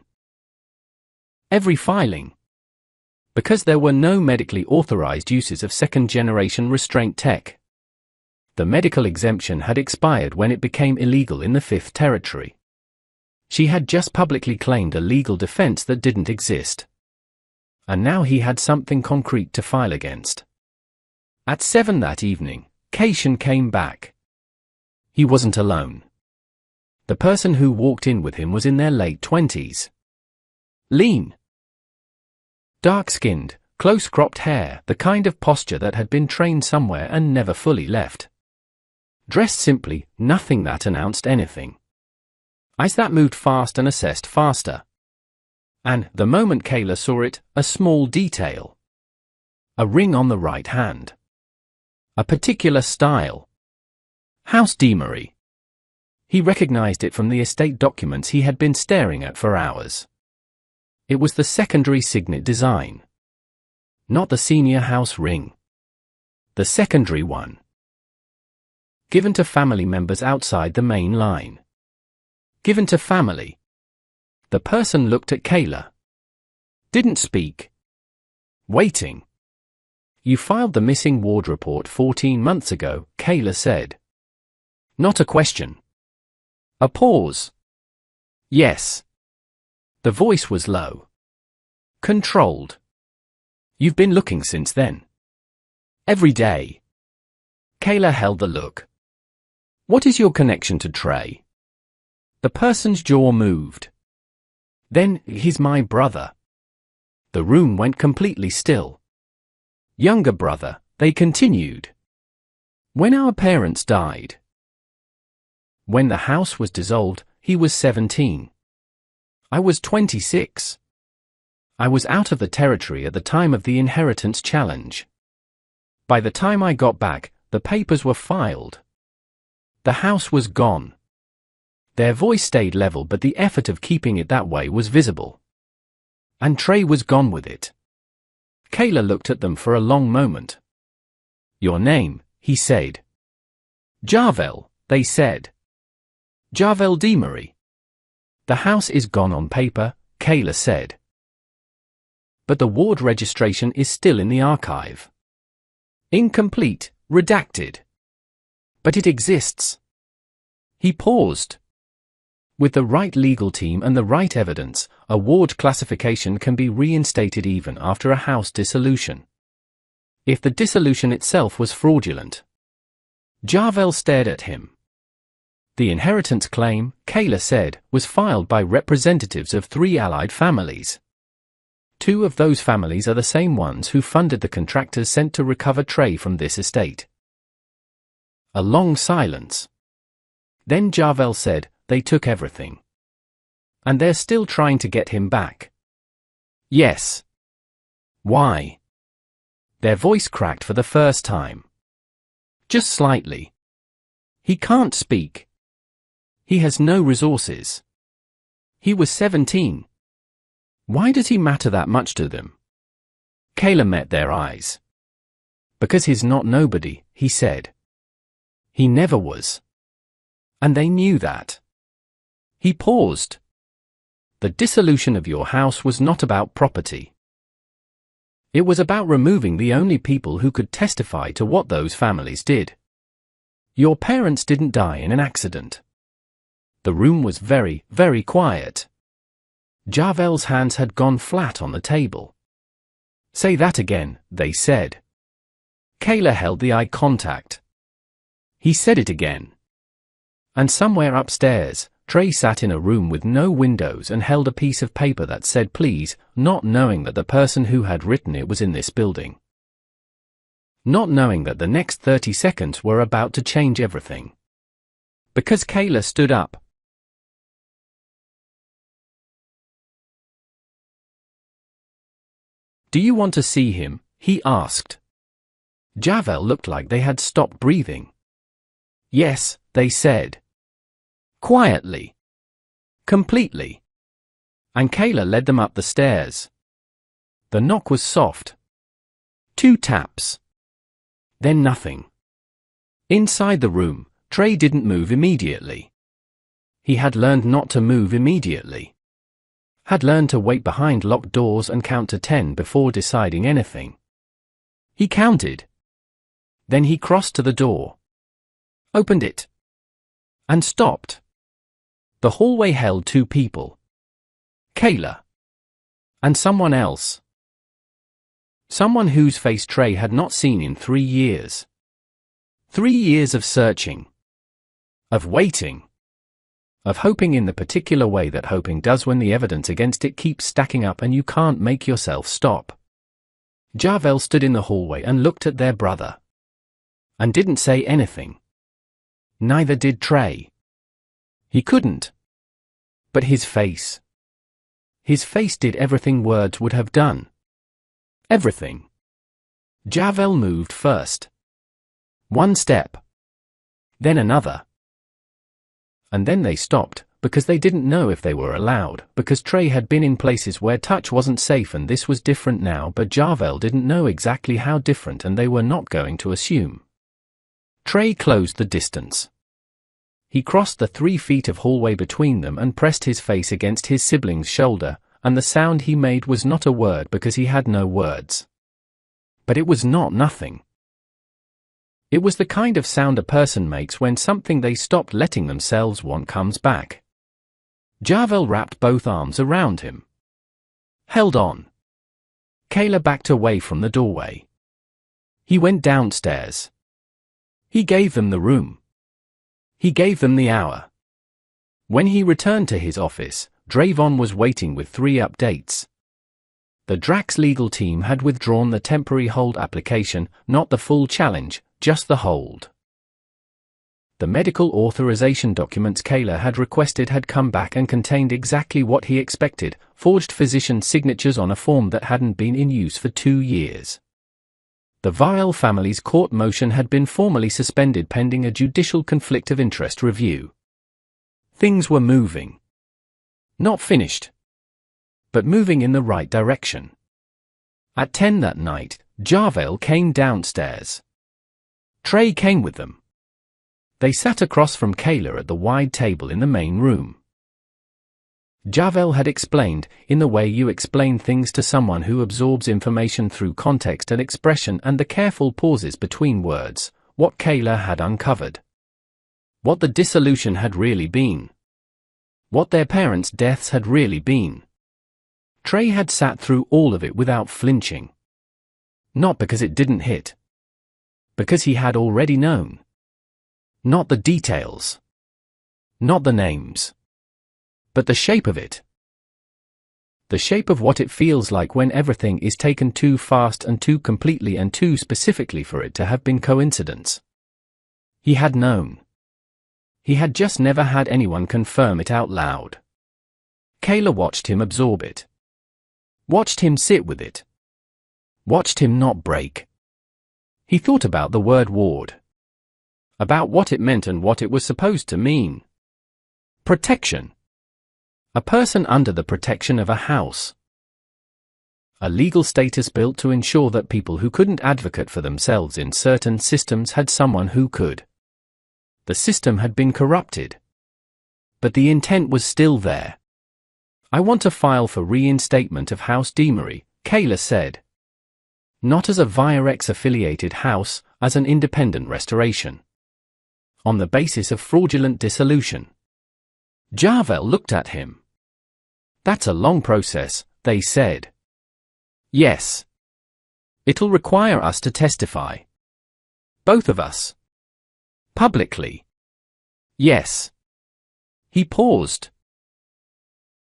Every filing. Because there were no medically authorized uses of second-generation restraint tech. The medical exemption had expired when it became illegal in the Fifth Territory. She had just publicly claimed a legal defense that didn't exist. And now he had something concrete to file against. At 7 that evening, Cation came back. He wasn't alone. The person who walked in with him was in their late 20s. Lean. Dark-skinned, close-cropped hair, the kind of posture that had been trained somewhere and never fully left. Dressed simply, nothing that announced anything. Eyes that moved fast and assessed faster. And, the moment Kayla saw it, a small detail. A ring on the right hand. A particular style. House Deamery. He recognized it from the estate documents he had been staring at for hours. It was the secondary signet design. Not the senior house ring. The secondary one. Given to family members outside the main line. Given to family. The person looked at Kayla. Didn't speak. Waiting. You filed the missing ward report 14 months ago, Kayla said. Not a question. A pause. Yes. The voice was low. Controlled. You've been looking since then. Every day. Kayla held the look. What is your connection to Trey? The person's jaw moved. Then, he's my brother. The room went completely still. Younger brother, they continued. When our parents died. When the house was dissolved, he was 17. I was 26. I was out of the territory at the time of the inheritance challenge. By the time I got back, the papers were filed. The house was gone. Their voice stayed level, but the effort of keeping it that way was visible. And Trey was gone with it. Kayla looked at them for a long moment. Your name, he said. Jarvel, they said. Jarvel Deamery. The house is gone on paper, Kayla said. But the ward registration is still in the archive. Incomplete, redacted. But it exists. He paused. With the right legal team and the right evidence, a ward classification can be reinstated even after a house dissolution. If the dissolution itself was fraudulent. Jarvel stared at him. The inheritance claim, Kayla said, was filed by representatives of 3 allied families. 2 of those families are the same ones who funded the contractors sent to recover Trey from this estate. A long silence. Then Jarvel said, they took everything. And they're still trying to get him back. Yes. Why? Their voice cracked for the first time. Just slightly. He can't speak. He has no resources. He was 17. Why does he matter that much to them? Kayla met their eyes. Because he's not nobody, he said. He never was. And they knew that. He paused. The dissolution of your house was not about property. It was about removing the only people who could testify to what those families did. Your parents didn't die in an accident. The room was very, very quiet. Jarvel's hands had gone flat on the table. Say that again, they said. Kayla held the eye contact. He said it again. And somewhere upstairs, Trey sat in a room with no windows and held a piece of paper that said please, not knowing that the person who had written it was in this building. Not knowing that the next 30 seconds were about to change everything. Because Kayla stood up. Do you want to see him? He asked. Javel looked like they had stopped breathing. Yes, they said. Quietly. Completely. And Kayla led them up the stairs. The knock was soft. 2 taps. Then nothing. Inside the room, Trey didn't move immediately. He had learned not to move immediately. Had learned to wait behind locked doors and count to 10 before deciding anything. He counted. Then he crossed to the door. Opened it. And stopped. The hallway held 2 people. Kayla. And someone else. Someone whose face Trey had not seen in 3 years. 3 years of searching. Of waiting. Of hoping in the particular way that hoping does when the evidence against it keeps stacking up and you can't make yourself stop. Javel stood in the hallway and looked at their brother. And didn't say anything. Neither did Trey. He couldn't. But his face. His face did everything words would have done. Everything. Javel moved first. 1 step. Then another. And then they stopped, because they didn't know if they were allowed, because Trey had been in places where touch wasn't safe and this was different now, but Javel didn't know exactly how different and they were not going to assume. Trey closed the distance. He crossed the 3 feet of hallway between them and pressed his face against his sibling's shoulder, and the sound he made was not a word because he had no words. But it was not nothing. It was the kind of sound a person makes when something they stopped letting themselves want comes back. Javel wrapped both arms around him. Held on. Kayla backed away from the doorway. He went downstairs. He gave them the room. He gave them the hour. When he returned to his office, Drayvon was waiting with 3 updates. The Drax legal team had withdrawn the temporary hold application, not the full challenge, just the hold. The medical authorization documents Kayla had requested had come back and contained exactly what he expected, forged physician signatures on a form that hadn't been in use for 2 years. The Vial family's court motion had been formally suspended pending a judicial conflict of interest review. Things were moving. Not finished. But moving in the right direction. At 10 that night, Javel came downstairs. Trey came with them. They sat across from Kayla at the wide table in the main room. Javel had explained, in the way you explain things to someone who absorbs information through context and expression and the careful pauses between words, what Kayla had uncovered. What the dissolution had really been. What their parents' deaths had really been. Trey had sat through all of it without flinching. Not because it didn't hit. Because he had already known. Not the details. Not the names. But the shape of it. The shape of what it feels like when everything is taken too fast and too completely and too specifically for it to have been coincidence. He had known. He had just never had anyone confirm it out loud. Kayla watched him absorb it. Watched him sit with it. Watched him not break. He thought about the word ward. About what it meant and what it was supposed to mean. Protection. A person under the protection of a house. A legal status built to ensure that people who couldn't advocate for themselves in certain systems had someone who could. The system had been corrupted. But the intent was still there. I want to file for reinstatement of House Deamery, Kayla said. Not as a Virex-affiliated house, as an independent restoration. On the basis of fraudulent dissolution. Javel looked at him. That's a long process, they said. Yes. It'll require us to testify. Both of us. Publicly. Yes. He paused.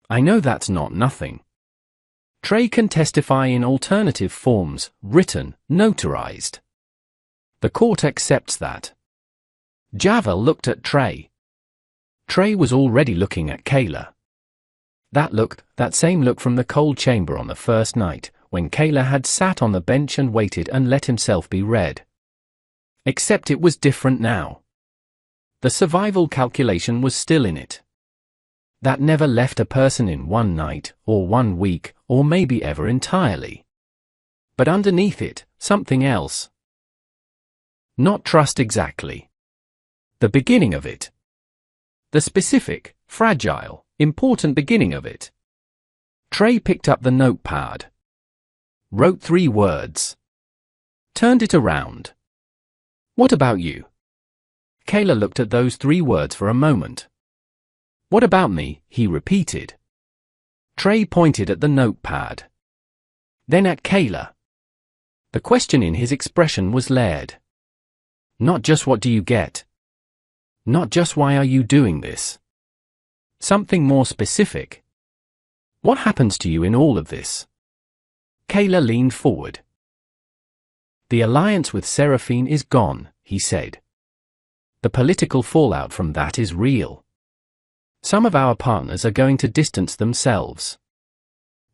I know that's not nothing. Trey can testify in alternative forms, written, notarized. The court accepts that. Javel looked at Trey. Trey was already looking at Kayla. That look, that same look from the cold chamber on the first night, when Kayla had sat on the bench and waited and let himself be read. Except it was different now. The survival calculation was still in it. That never left a person in one night, or 1 week, or maybe ever entirely. But underneath it, something else. Not trust exactly. The beginning of it. The specific, fragile, important beginning of it. Trey picked up the notepad. Wrote 3 words. Turned it around. What about you? Kayla looked at those 3 words for a moment. What about me? He repeated. Trey pointed at the notepad. Then at Kayla. The question in his expression was layered. Not just what do you get? Not just why are you doing this? Something more specific. What happens to you in all of this? Kayla leaned forward. The alliance with Seraphine is gone, he said. The political fallout from that is real. Some of our partners are going to distance themselves.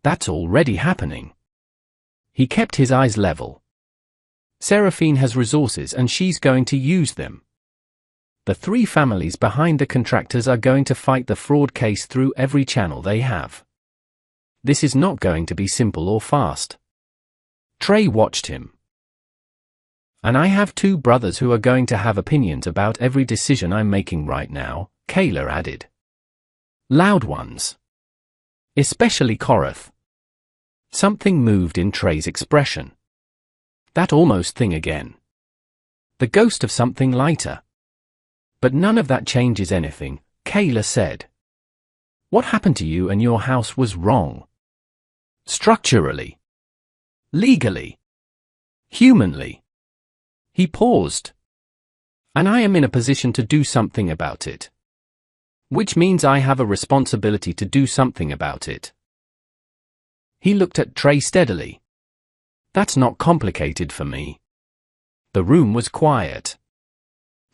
That's already happening. He kept his eyes level. Seraphine has resources and she's going to use them. The 3 families behind the contractors are going to fight the fraud case through every channel they have. This is not going to be simple or fast. Trey watched him. And I have 2 brothers who are going to have opinions about every decision I'm making right now, Kayla added. Loud ones. Especially Korath. Something moved in Trey's expression. That almost thing again. The ghost of something lighter. But none of that changes anything, Kayla said. What happened to you and your house was wrong. Structurally. Legally. Humanly. He paused. And I am in a position to do something about it. Which means I have a responsibility to do something about it. He looked at Trey steadily. That's not complicated for me. The room was quiet.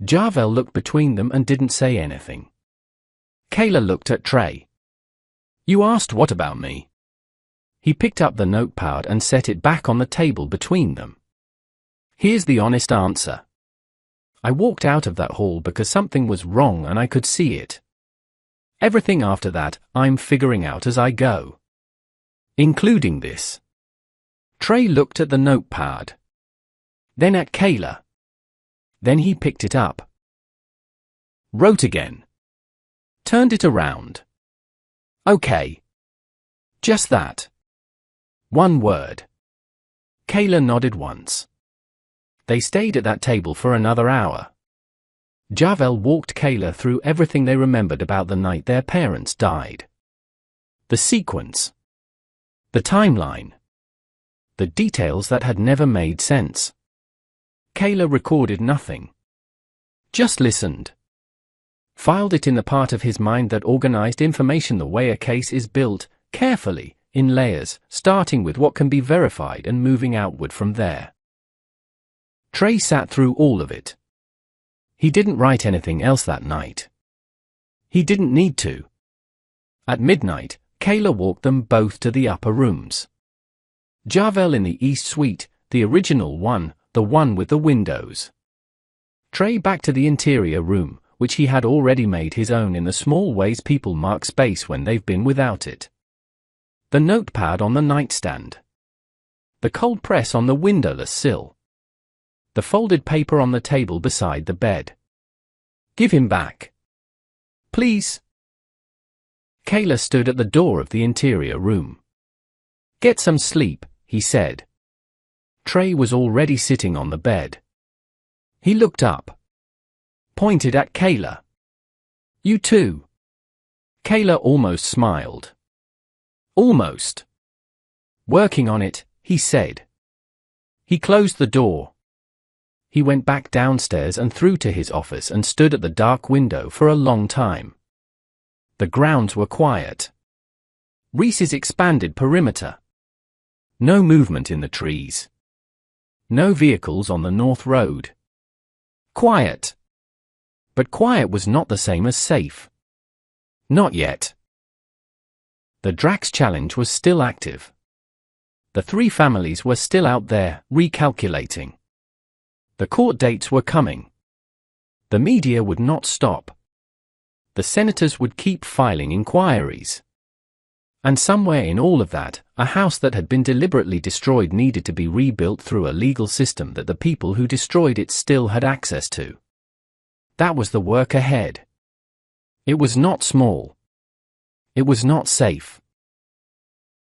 Javel looked between them and didn't say anything. Kayla looked at Trey. You asked what about me? He picked up the notepad and set it back on the table between them. Here's the honest answer. I walked out of that hall because something was wrong and I could see it. Everything after that, I'm figuring out as I go. Including this. Trey looked at the notepad. Then at Kayla. Then he picked it up. Wrote again. Turned it around. Okay. Just that. 1 word. Kayla nodded once. They stayed at that table for another hour. Javel walked Kayla through everything they remembered about the night their parents died. The sequence. The timeline. The details that had never made sense. Kayla recorded nothing. Just listened. Filed it in the part of his mind that organized information the way a case is built, carefully, in layers, starting with what can be verified and moving outward from there. Trey sat through all of it. He didn't write anything else that night. He didn't need to. At midnight, Kayla walked them both to the upper rooms. Javel in the East Suite, the original one, the one with the windows. Trey back to the interior room, which he had already made his own in the small ways people mark space when they've been without it. The notepad on the nightstand. The cold press on the windowless sill. The folded paper on the table beside the bed. Give him back. Please. Kayla stood at the door of the interior room. Get some sleep, he said. Trey was already sitting on the bed. He looked up. Pointed at Kayla. You too. Kayla almost smiled. Almost. Working on it, he said. He closed the door. He went back downstairs and through to his office and stood at the dark window for a long time. The grounds were quiet. Reese's expanded perimeter. No movement in the trees. No vehicles on the North Road. Quiet. But quiet was not the same as safe. Not yet. The Drax challenge was still active. The three families were still out there, recalculating. The court dates were coming. The media would not stop. The senators would keep filing inquiries. And somewhere in all of that, a house that had been deliberately destroyed needed to be rebuilt through a legal system that the people who destroyed it still had access to. That was the work ahead. It was not small. It was not safe.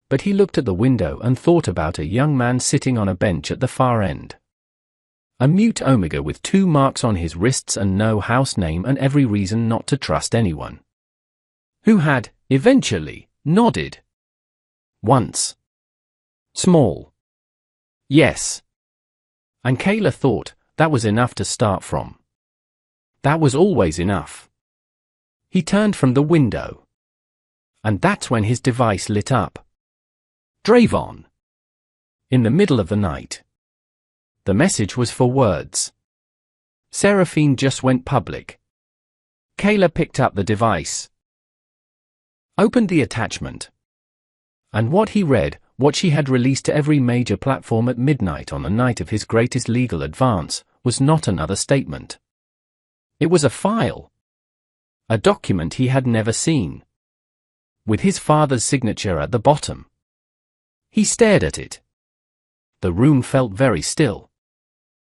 But he looked at the window and thought about a young man sitting on a bench at the far end. A mute Omega with 2 marks on his wrists and no house name and every reason not to trust anyone. Who had, eventually, nodded. Once. Small. Yes. And Kayla thought that was enough to start from. That was always enough. He turned from the window. And that's when his device lit up. Dravon. In the middle of the night. The message was for words. Seraphine just went public. Kayla picked up the device. Opened the attachment. And what he read, what she had released to every major platform at midnight on the night of his greatest legal advance, was not another statement. It was a file. A document he had never seen. With his father's signature at the bottom. He stared at it. The room felt very still.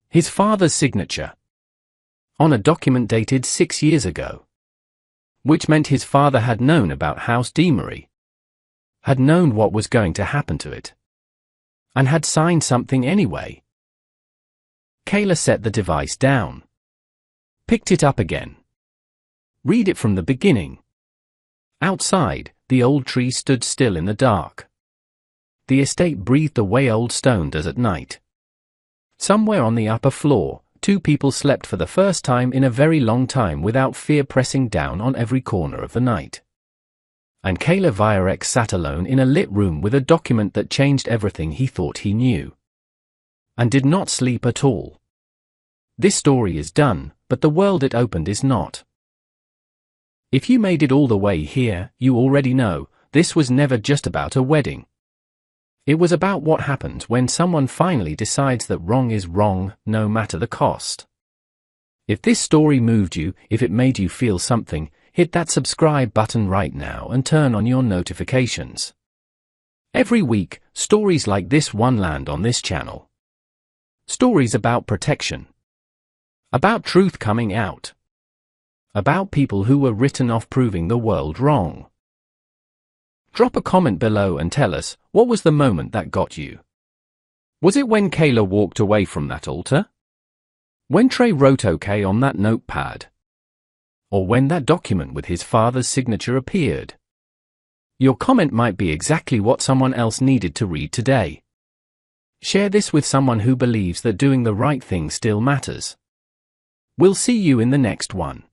His father's signature. On a document dated 6 years ago. Which meant his father had known about House Deamery. Had known what was going to happen to it. And had signed something anyway. Kayla set the device down. Picked it up again. Read it from the beginning. Outside, the old tree stood still in the dark. The estate breathed the way old stone does at night. Somewhere on the upper floor, 2 people slept for the first time in a very long time without fear pressing down on every corner of the night. And Kayla Vierek sat alone in a lit room with a document that changed everything he thought he knew. And did not sleep at all. This story is done, but the world it opened is not. If you made it all the way here, you already know, this was never just about a wedding. It was about what happens when someone finally decides that wrong is wrong, no matter the cost. If this story moved you, if it made you feel something, hit that subscribe button right now and turn on your notifications. Every week, stories like this one land on this channel. Stories about protection. About truth coming out. About people who were written off proving the world wrong. Drop a comment below and tell us, what was the moment that got you? Was it when Kayla walked away from that altar? When Trey wrote OK on that notepad? Or when that document with his father's signature appeared? Your comment might be exactly what someone else needed to read today. Share this with someone who believes that doing the right thing still matters. We'll see you in the next one.